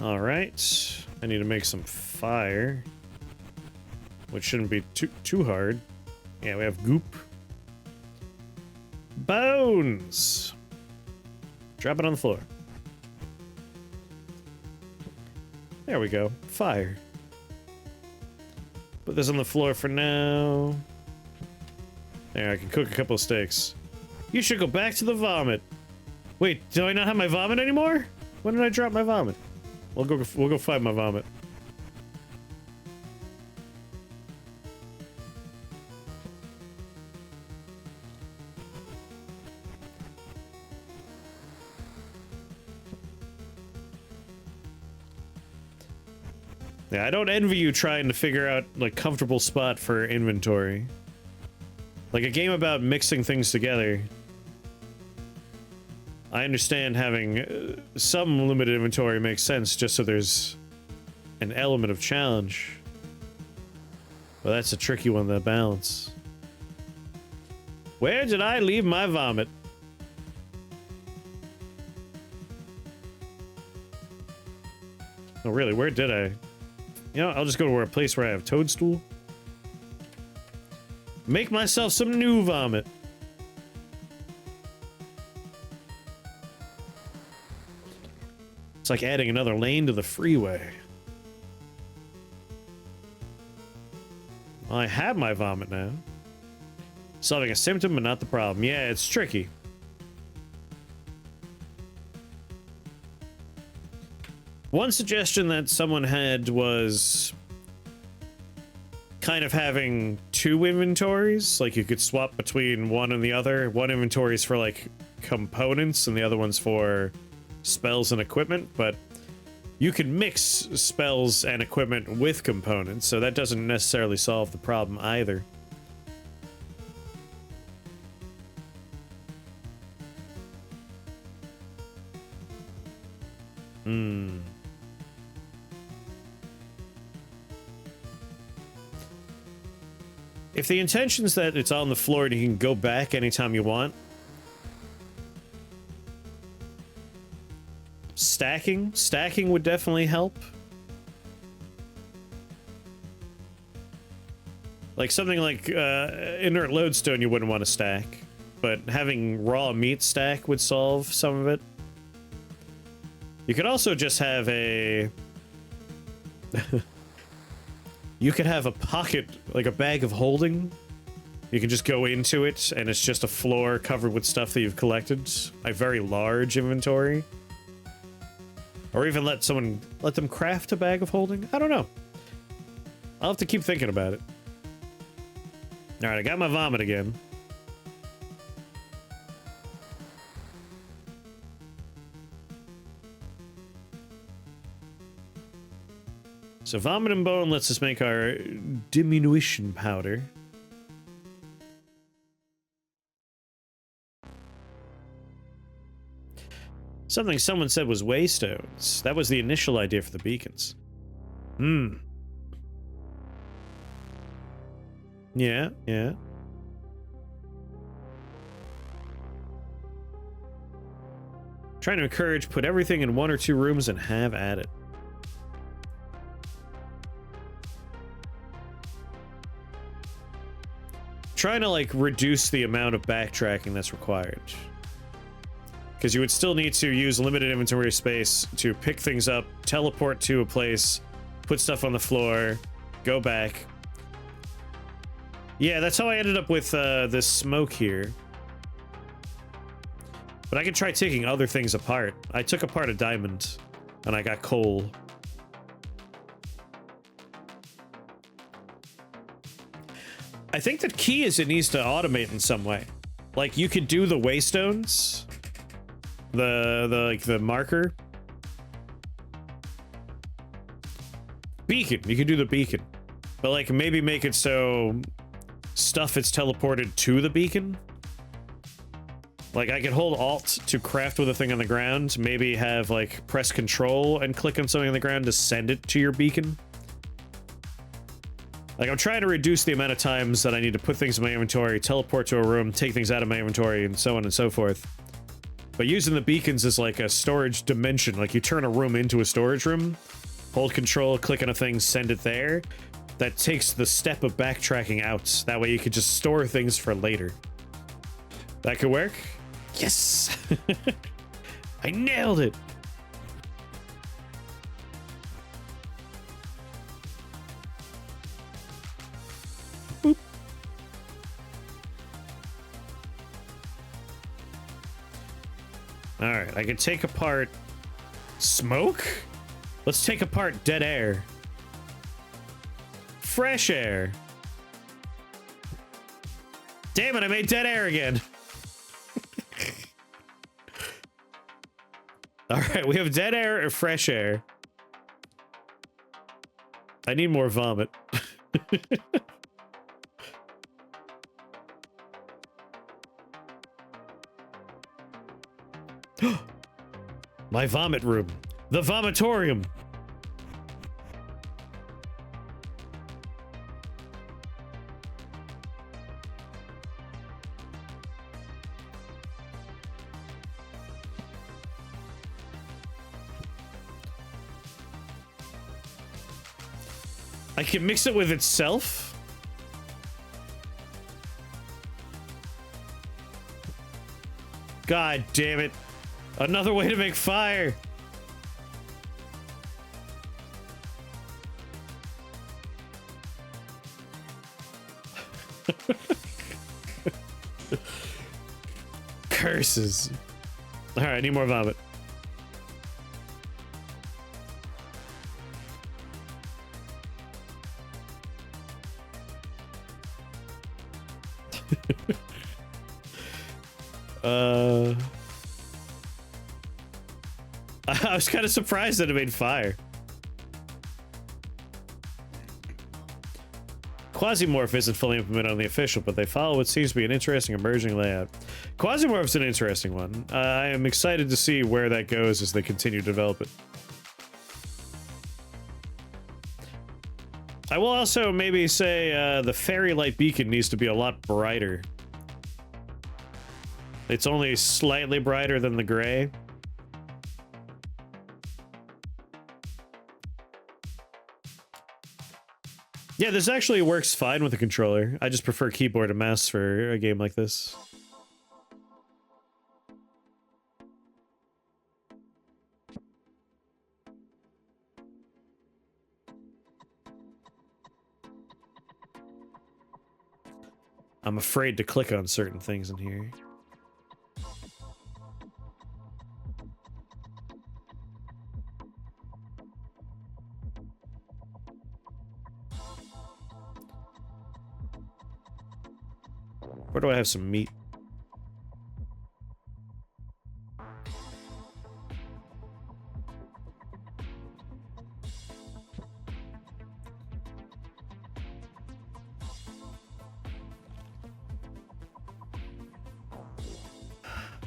All right, I need to make some fire, which shouldn't be too hard. Yeah, we have goop. Bones. Drop it on the floor. There we go. Fire. Put this on the floor for now. There, I can cook a couple of steaks. You should go back to the vomit. Wait, do I not have my vomit anymore? When did I drop my vomit? We'll go find my vomit. Yeah, I don't envy you trying to figure out, like, comfortable spot for inventory. Like, a game about mixing things together. I understand having some limited inventory makes sense just so there's an element of challenge. But that's a tricky one to balance. Where did I leave my vomit? Oh, really? Where did I? You know, I'll just go to a place where I have toadstool. Make myself some new vomit. It's like adding another lane to the freeway. I have my vomit now. Solving a symptom, but not the problem. Yeah, it's tricky. One suggestion that someone had was kind of having two inventories. Like, you could swap between one and the other. One inventory is for, like, components, and the other one's for spells and equipment, but you can mix spells and equipment with components, so that doesn't necessarily solve the problem either. If the intention's that it's on the floor and you can go back anytime you want, stacking would definitely help. Like something like inert lodestone you wouldn't want to stack, but having raw meat stack would solve some of it. You could also just have a you could have a pocket, like a bag of holding. You can just go into it and it's just a floor covered with stuff that you've collected. A very large inventory. Or even let them craft a bag of holding. I don't know. I'll have to keep thinking about it. Alright, I got my vomit again. So vomit and bone lets us make our diminution powder. Something someone said was waystones. That was the initial idea for the beacons. Yeah, yeah. Trying to encourage, put everything in 1 or 2 rooms and have at it. Trying to, like, reduce the amount of backtracking that's required. Because you would still need to use limited inventory space to pick things up, teleport to a place, put stuff on the floor, go back. Yeah, that's how I ended up with this smoke here. But I could try taking other things apart. I took apart a diamond, and I got coal. I think the key is it needs to automate in some way. Like, you could do the waystones, the marker. Beacon, you could do the beacon. But, like, maybe make it so stuff is teleported to the beacon. Like, I could hold Alt to craft with a thing on the ground, maybe have, like, press Control and click on something on the ground to send it to your beacon. Like, I'm trying to reduce the amount of times that I need to put things in my inventory, teleport to a room, take things out of my inventory, and so on and so forth. But using the beacons is like a storage dimension. Like, you turn a room into a storage room, hold Control, click on a thing, send it there. That takes the step of backtracking out. That way you could just store things for later. That could work? Yes! I nailed it! Boop. Alright, I can take apart smoke? Let's take apart dead air. Fresh air. Damn it, I made dead air again. Alright, we have dead air or fresh air. I need more vomit. My vomit room. The vomitorium. I can mix it with itself? God damn it. Another way to make fire. Curses. Alright, I need more vomit. I was kind of surprised that it made fire. Quasimorph isn't fully implemented on the official, but they follow what seems to be an interesting emerging layout. Quasimorph's an interesting one. I am excited to see where that goes as they continue to develop it. I will also maybe say the fairy light beacon needs to be a lot brighter. It's only slightly brighter than the gray. Yeah, this actually works fine with the controller. I just prefer keyboard and mouse for a game like this. I'm afraid to click on certain things in here. Where do I have some meat?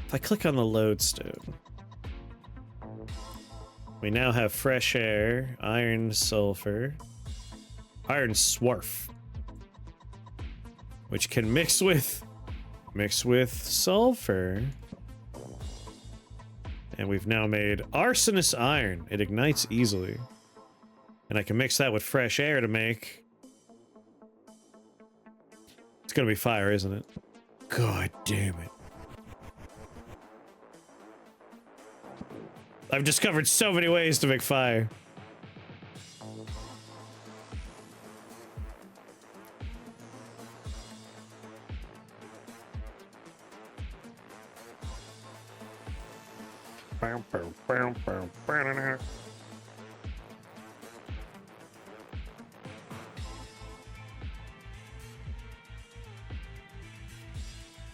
If I click on the lodestone, we now have fresh air, iron sulfur, iron swarf, which can mix with sulfur. And we've now made arsonist iron. It ignites easily. And I can mix that with fresh air to make... It's gonna be fire, isn't it? God damn it. I've discovered so many ways to make fire.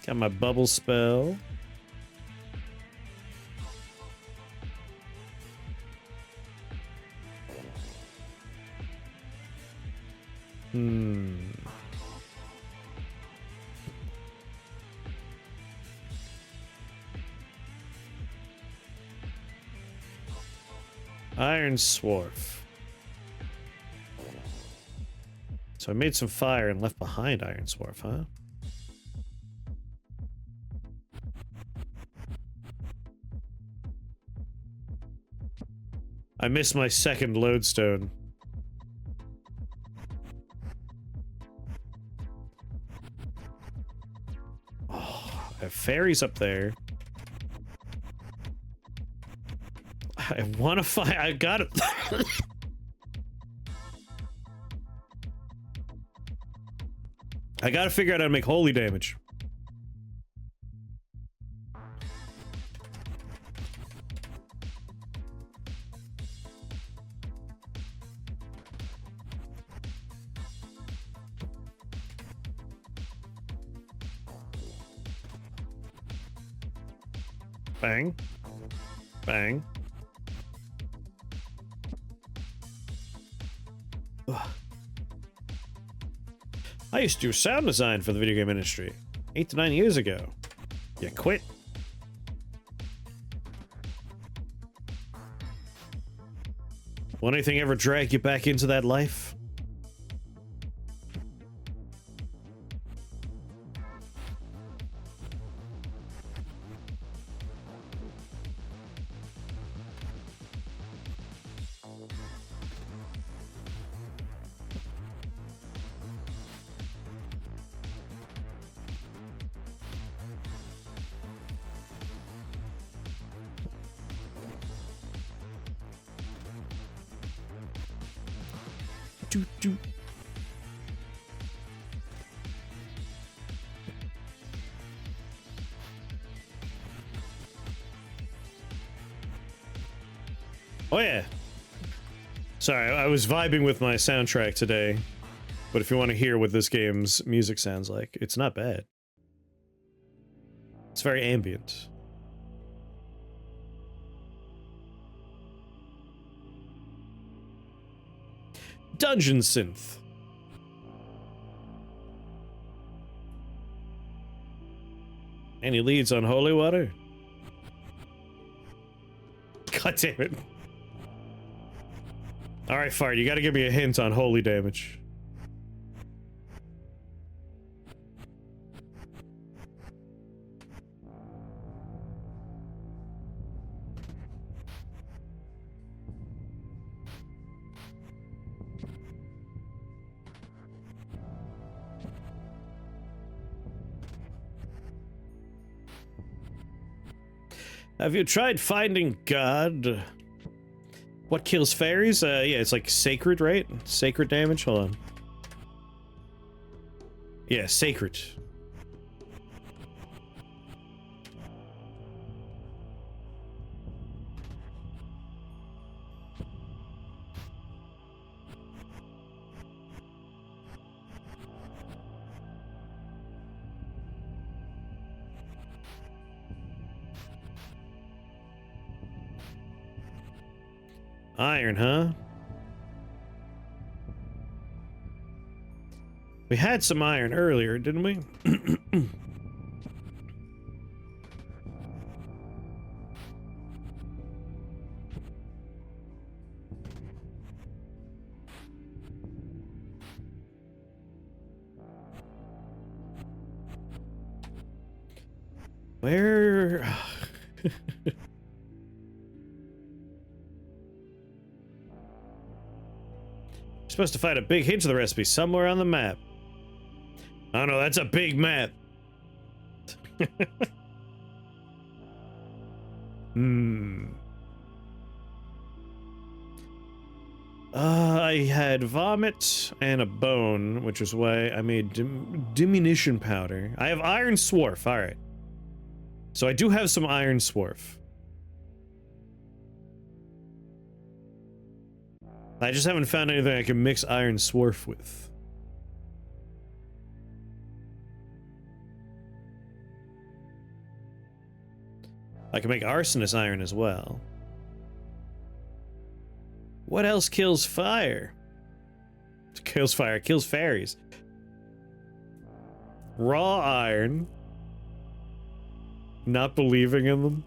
Got my bubble spell. Iron swarf. So I made some fire and left behind iron swarf, huh? I missed my second lodestone. Oh, I have fairies up there. I want to find. I got it. I gotta figure out how to make holy damage. Bang. Bang. Ugh. I used to do sound design for the video game industry 8 to 9 years ago. You quit? Won't anything ever drag you back into that life? Do. Oh yeah. Sorry, I was vibing with my soundtrack today. But if you want to hear what this game's music sounds like, it's not bad. It's very ambient. Dungeon synth. Any leads on holy water? God damn it. Alright, Fart, you gotta give me a hint on holy damage. Have you tried finding God? What kills fairies? Yeah, it's like sacred, right? Sacred damage? Hold on. Yeah, sacred. Iron, huh? We had some iron earlier, didn't we? Where? Supposed to find a big hint to the recipe somewhere on the map. Oh no, that's a big map. I had vomit and a bone, which is why I made diminution powder. I have iron swarf, alright. So I do have some iron swarf. I just haven't found anything I can mix iron swarf with. I can make arsonist iron as well. What else kills fire? Kills fire, kills fairies. Raw iron. Not believing in them.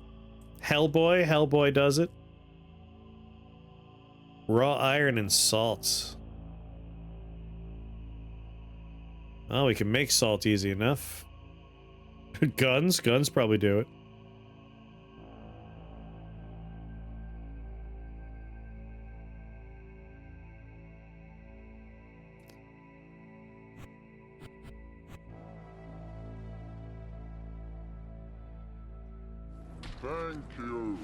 Hellboy does it. Raw iron and salt. Oh, we can make salt easy enough. Guns probably do it. Thank you.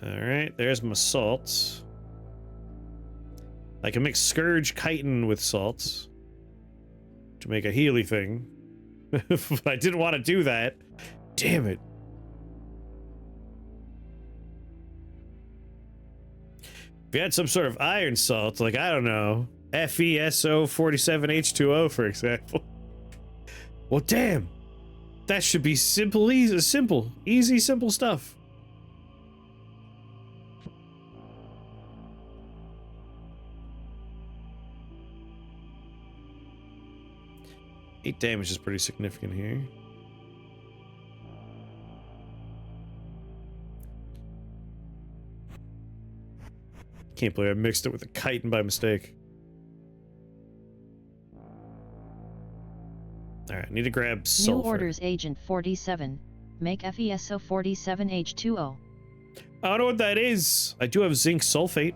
Alright, there's my salt. I can mix Scourge Chitin with salt to make a Healy thing. But I didn't want to do that. Damn it. If you had some sort of iron salt, like, I don't know, FeSO47H2O, for example. Well, damn. That should be simple, easy, simple stuff. Eight damage is pretty significant here. Can't believe I mixed it with a chitin by mistake. Alright, need to grab sulfur. New orders Agent 47. Make FeSO 47H2O. I don't know what that is. I do have zinc sulfate.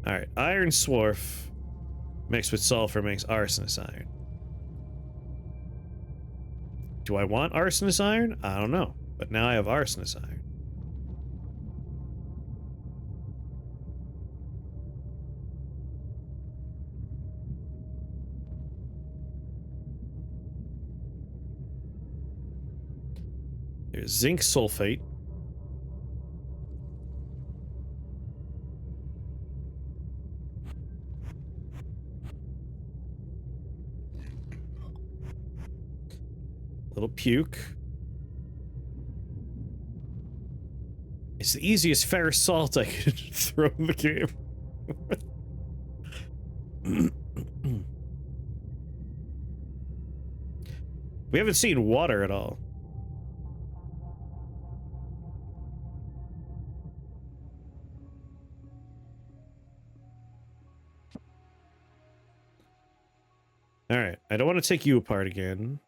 Alright, iron swarf mixed with sulfur makes arsonist iron. Do I want arsonist iron? I don't know. But now I have arsonist iron. There's zinc sulfate. Little puke. It's the easiest ferrous salt I could throw in the game. We haven't seen water at all. Alright, I don't want to take you apart again.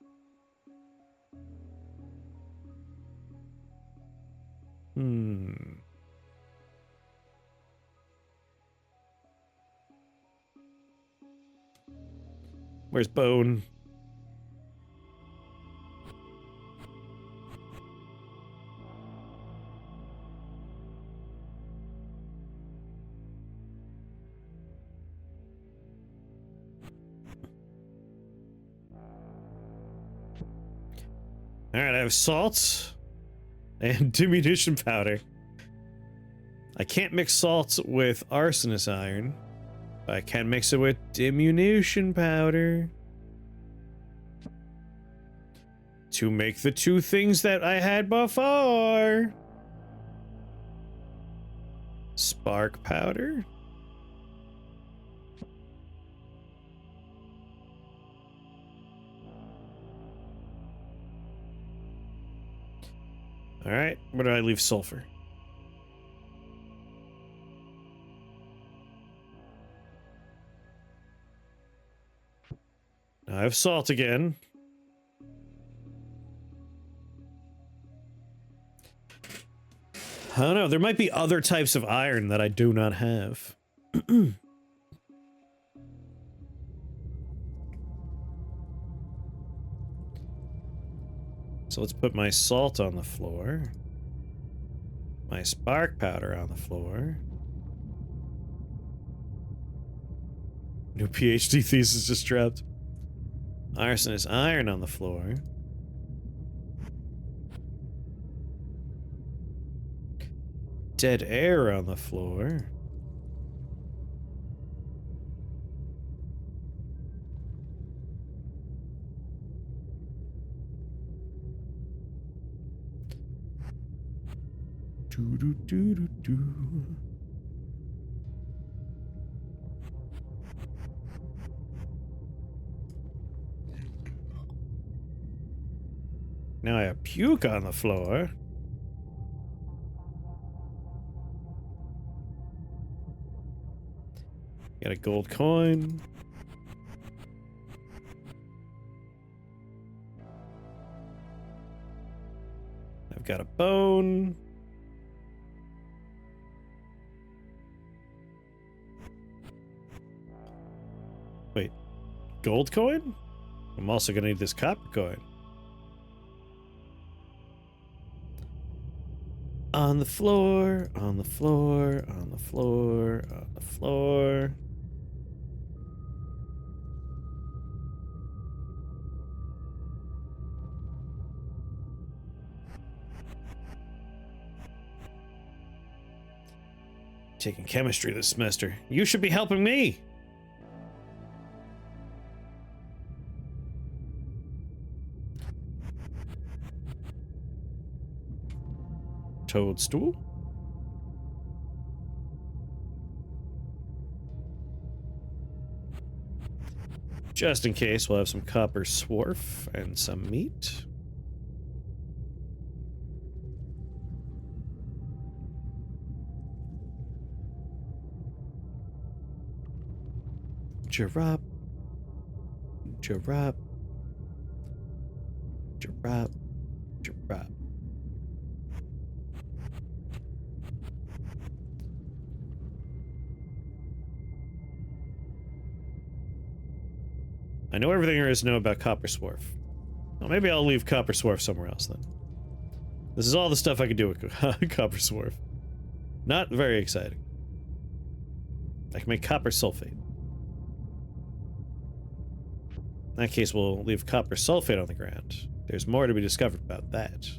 Where's Bone? Alright, I have salt and diminution powder. I can't mix salt with arsonist iron, but I can mix it with diminution powder to make the two things that I had before. Spark powder. All right, where do I leave sulfur? I have salt again. I don't know, there might be other types of iron that I do not have. So let's put my salt on the floor. My spark powder on the floor. New PhD thesis just dropped. Arsonist iron on the floor. Dead air on the floor. Do do do do do. Now I have puke on the floor. Got a gold coin. I've got a bone. Wait, gold coin? I'm also gonna need this copper coin. On the floor, on the floor, on the floor, on the floor. Taking chemistry this semester. You should be helping me. Toadstool. Just in case, we'll have some copper swarf and some meat. Giraffe. Giraffe. Giraffe. Giraffe. I know everything there is to know about Copper Swarf. Well, maybe I'll leave Copper Swarf somewhere else then. This is all the stuff I could do with Copper Swarf. Not very exciting. I can make copper sulfate. In that case, we'll leave copper sulfate on the ground. There's more to be discovered about that.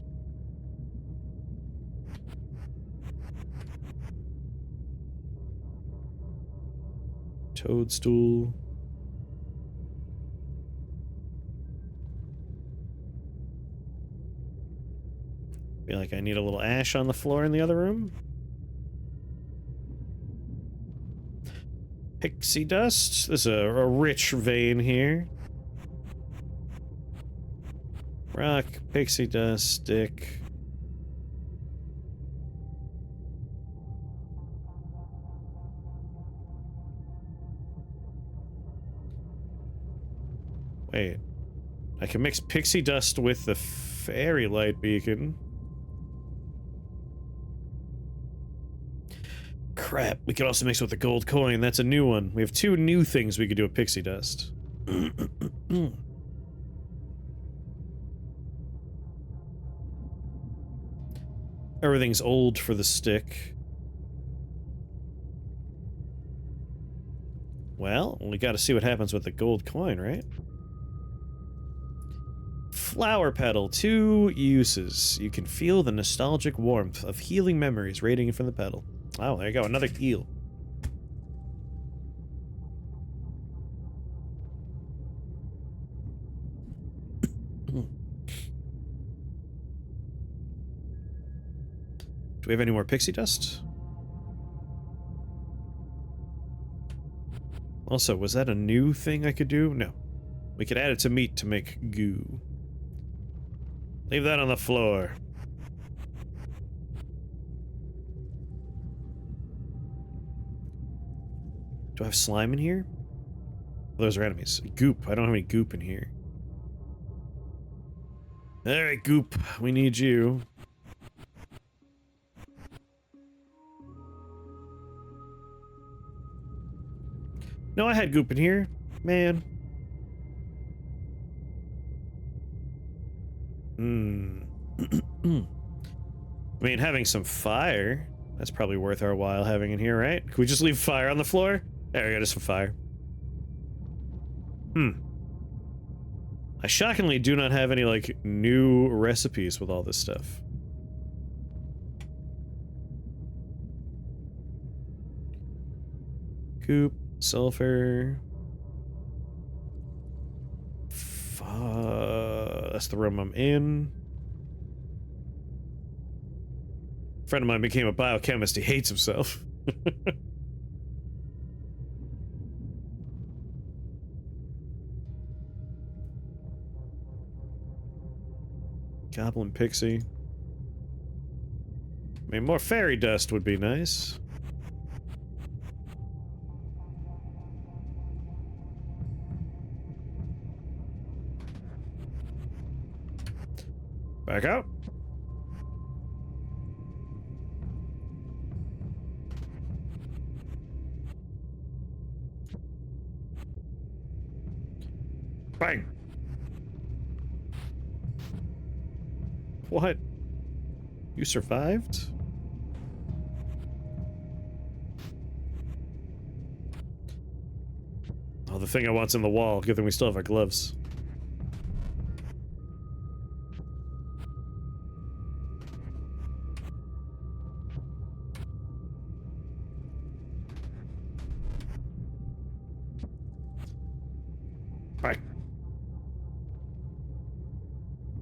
Toadstool. Feel like I need a little ash on the floor in the other room. Pixie dust. There's a rich vein here. Rock, pixie dust, stick. Wait. I can mix pixie dust with the fairy light beacon. Crap, we could also mix it with the gold coin. That's a new one. We have two new things we could do with pixie dust. Everything's old for the stick. Well, we gotta see what happens with the gold coin, right? Flower petal, 2 uses. You can feel the nostalgic warmth of healing memories radiating from the petal. Oh, there you go, another heal. Do we have any more pixie dust? Also, was that a new thing I could do? No. We could add it to meat to make goo. Leave that on the floor. Do I have slime in here? Those are enemies. Goop. I don't have any goop in here. Alright, Goop. We need you. No, I had Goop in here. Man. I mean, having some fire, that's probably worth our while having in here, right? Can we just leave fire on the floor? There we go, just some fire. I shockingly do not have any, like, new recipes with all this stuff. Goop, sulfur. That's the room I'm in. A friend of mine became a biochemist. He hates himself. Goblin pixie. I mean, more fairy dust would be nice. Back out. Bang. What? You survived? Oh, the thing I want's in the wall. Good thing we still have our gloves. Bye.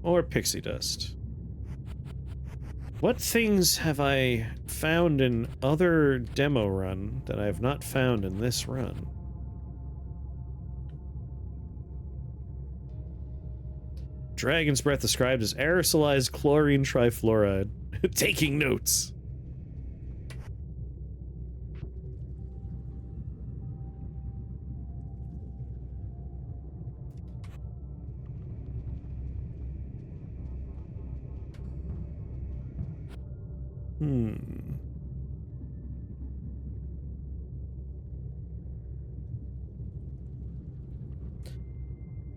Or pixie dust. What things have I found in other demo run that I have not found in this run? Dragon's breath described as aerosolized chlorine trifluoride. Taking notes.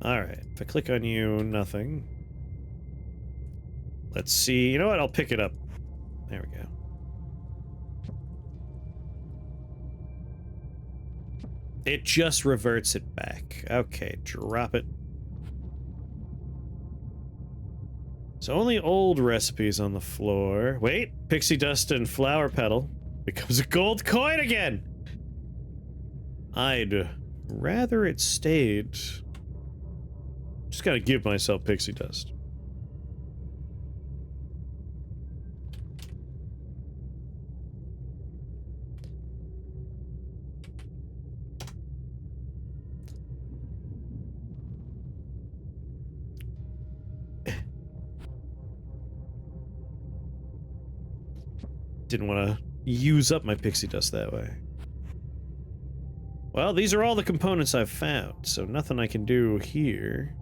Alright, if I click on you, nothing. Let's see. You know what? I'll pick it up. There we go. It just reverts it back. Okay, drop it. So only old recipes on the floor. Wait, pixie dust and flower petal becomes a gold coin again! I'd rather it stayed. Just gotta give myself pixie dust. Didn't want to use up my pixie dust that way. Well, these are all the components I've found, so nothing I can do here.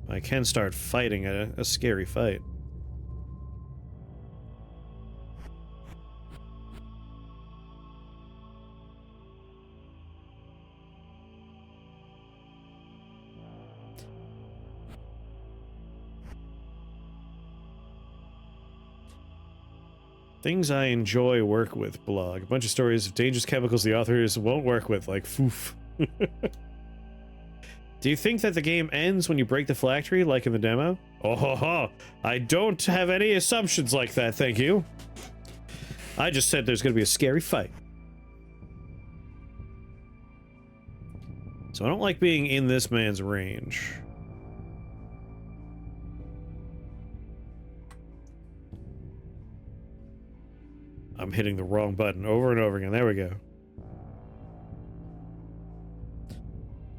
I can start fighting a scary fight. Things I enjoy work with blog. A bunch of stories of dangerous chemicals the authors won't work with, like foof. Do you think that the game ends when you break the phylactery, like in the demo? Oh ho ho! I don't have any assumptions like that, thank you. I just said there's gonna be a scary fight. So I don't like being in this man's range. I'm hitting the wrong button over and over again. There we go.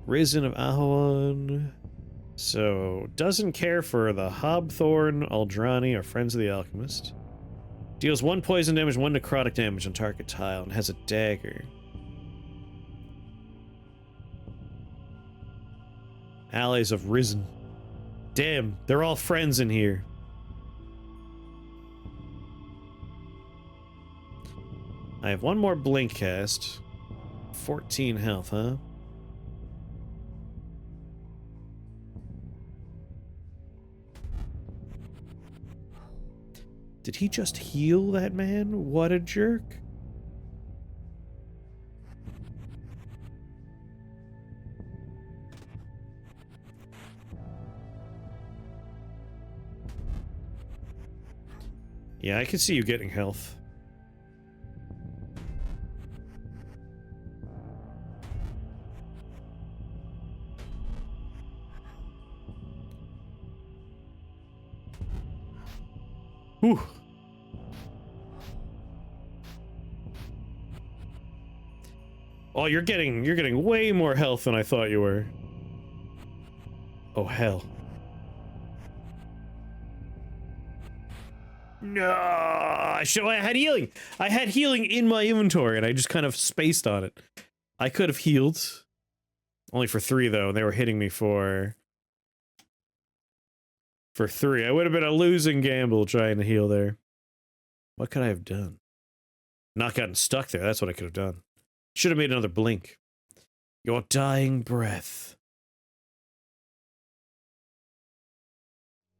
Risen of Ahoan. So, doesn't care for the Hobthorn, Aldrani, or Friends of the Alchemist. Deals 1 poison damage, 1 necrotic damage on target tile, and has a dagger. Allies of Risen. Damn, they're all friends in here. I have 1 more blink cast. 14 health, huh? Did he just heal that man? What a jerk. Yeah, I can see you getting health. Whew. Oh, you're getting way more health than I thought you were. Oh hell. No, I had healing. I had healing in my inventory and I just kind of spaced on it. I could have healed. Only for 3 though, and they were hitting me for 3. I would have been a losing gamble trying to heal there. What could I have done? Not gotten stuck there. That's what I could have done. Should have made another blink. Your dying breath.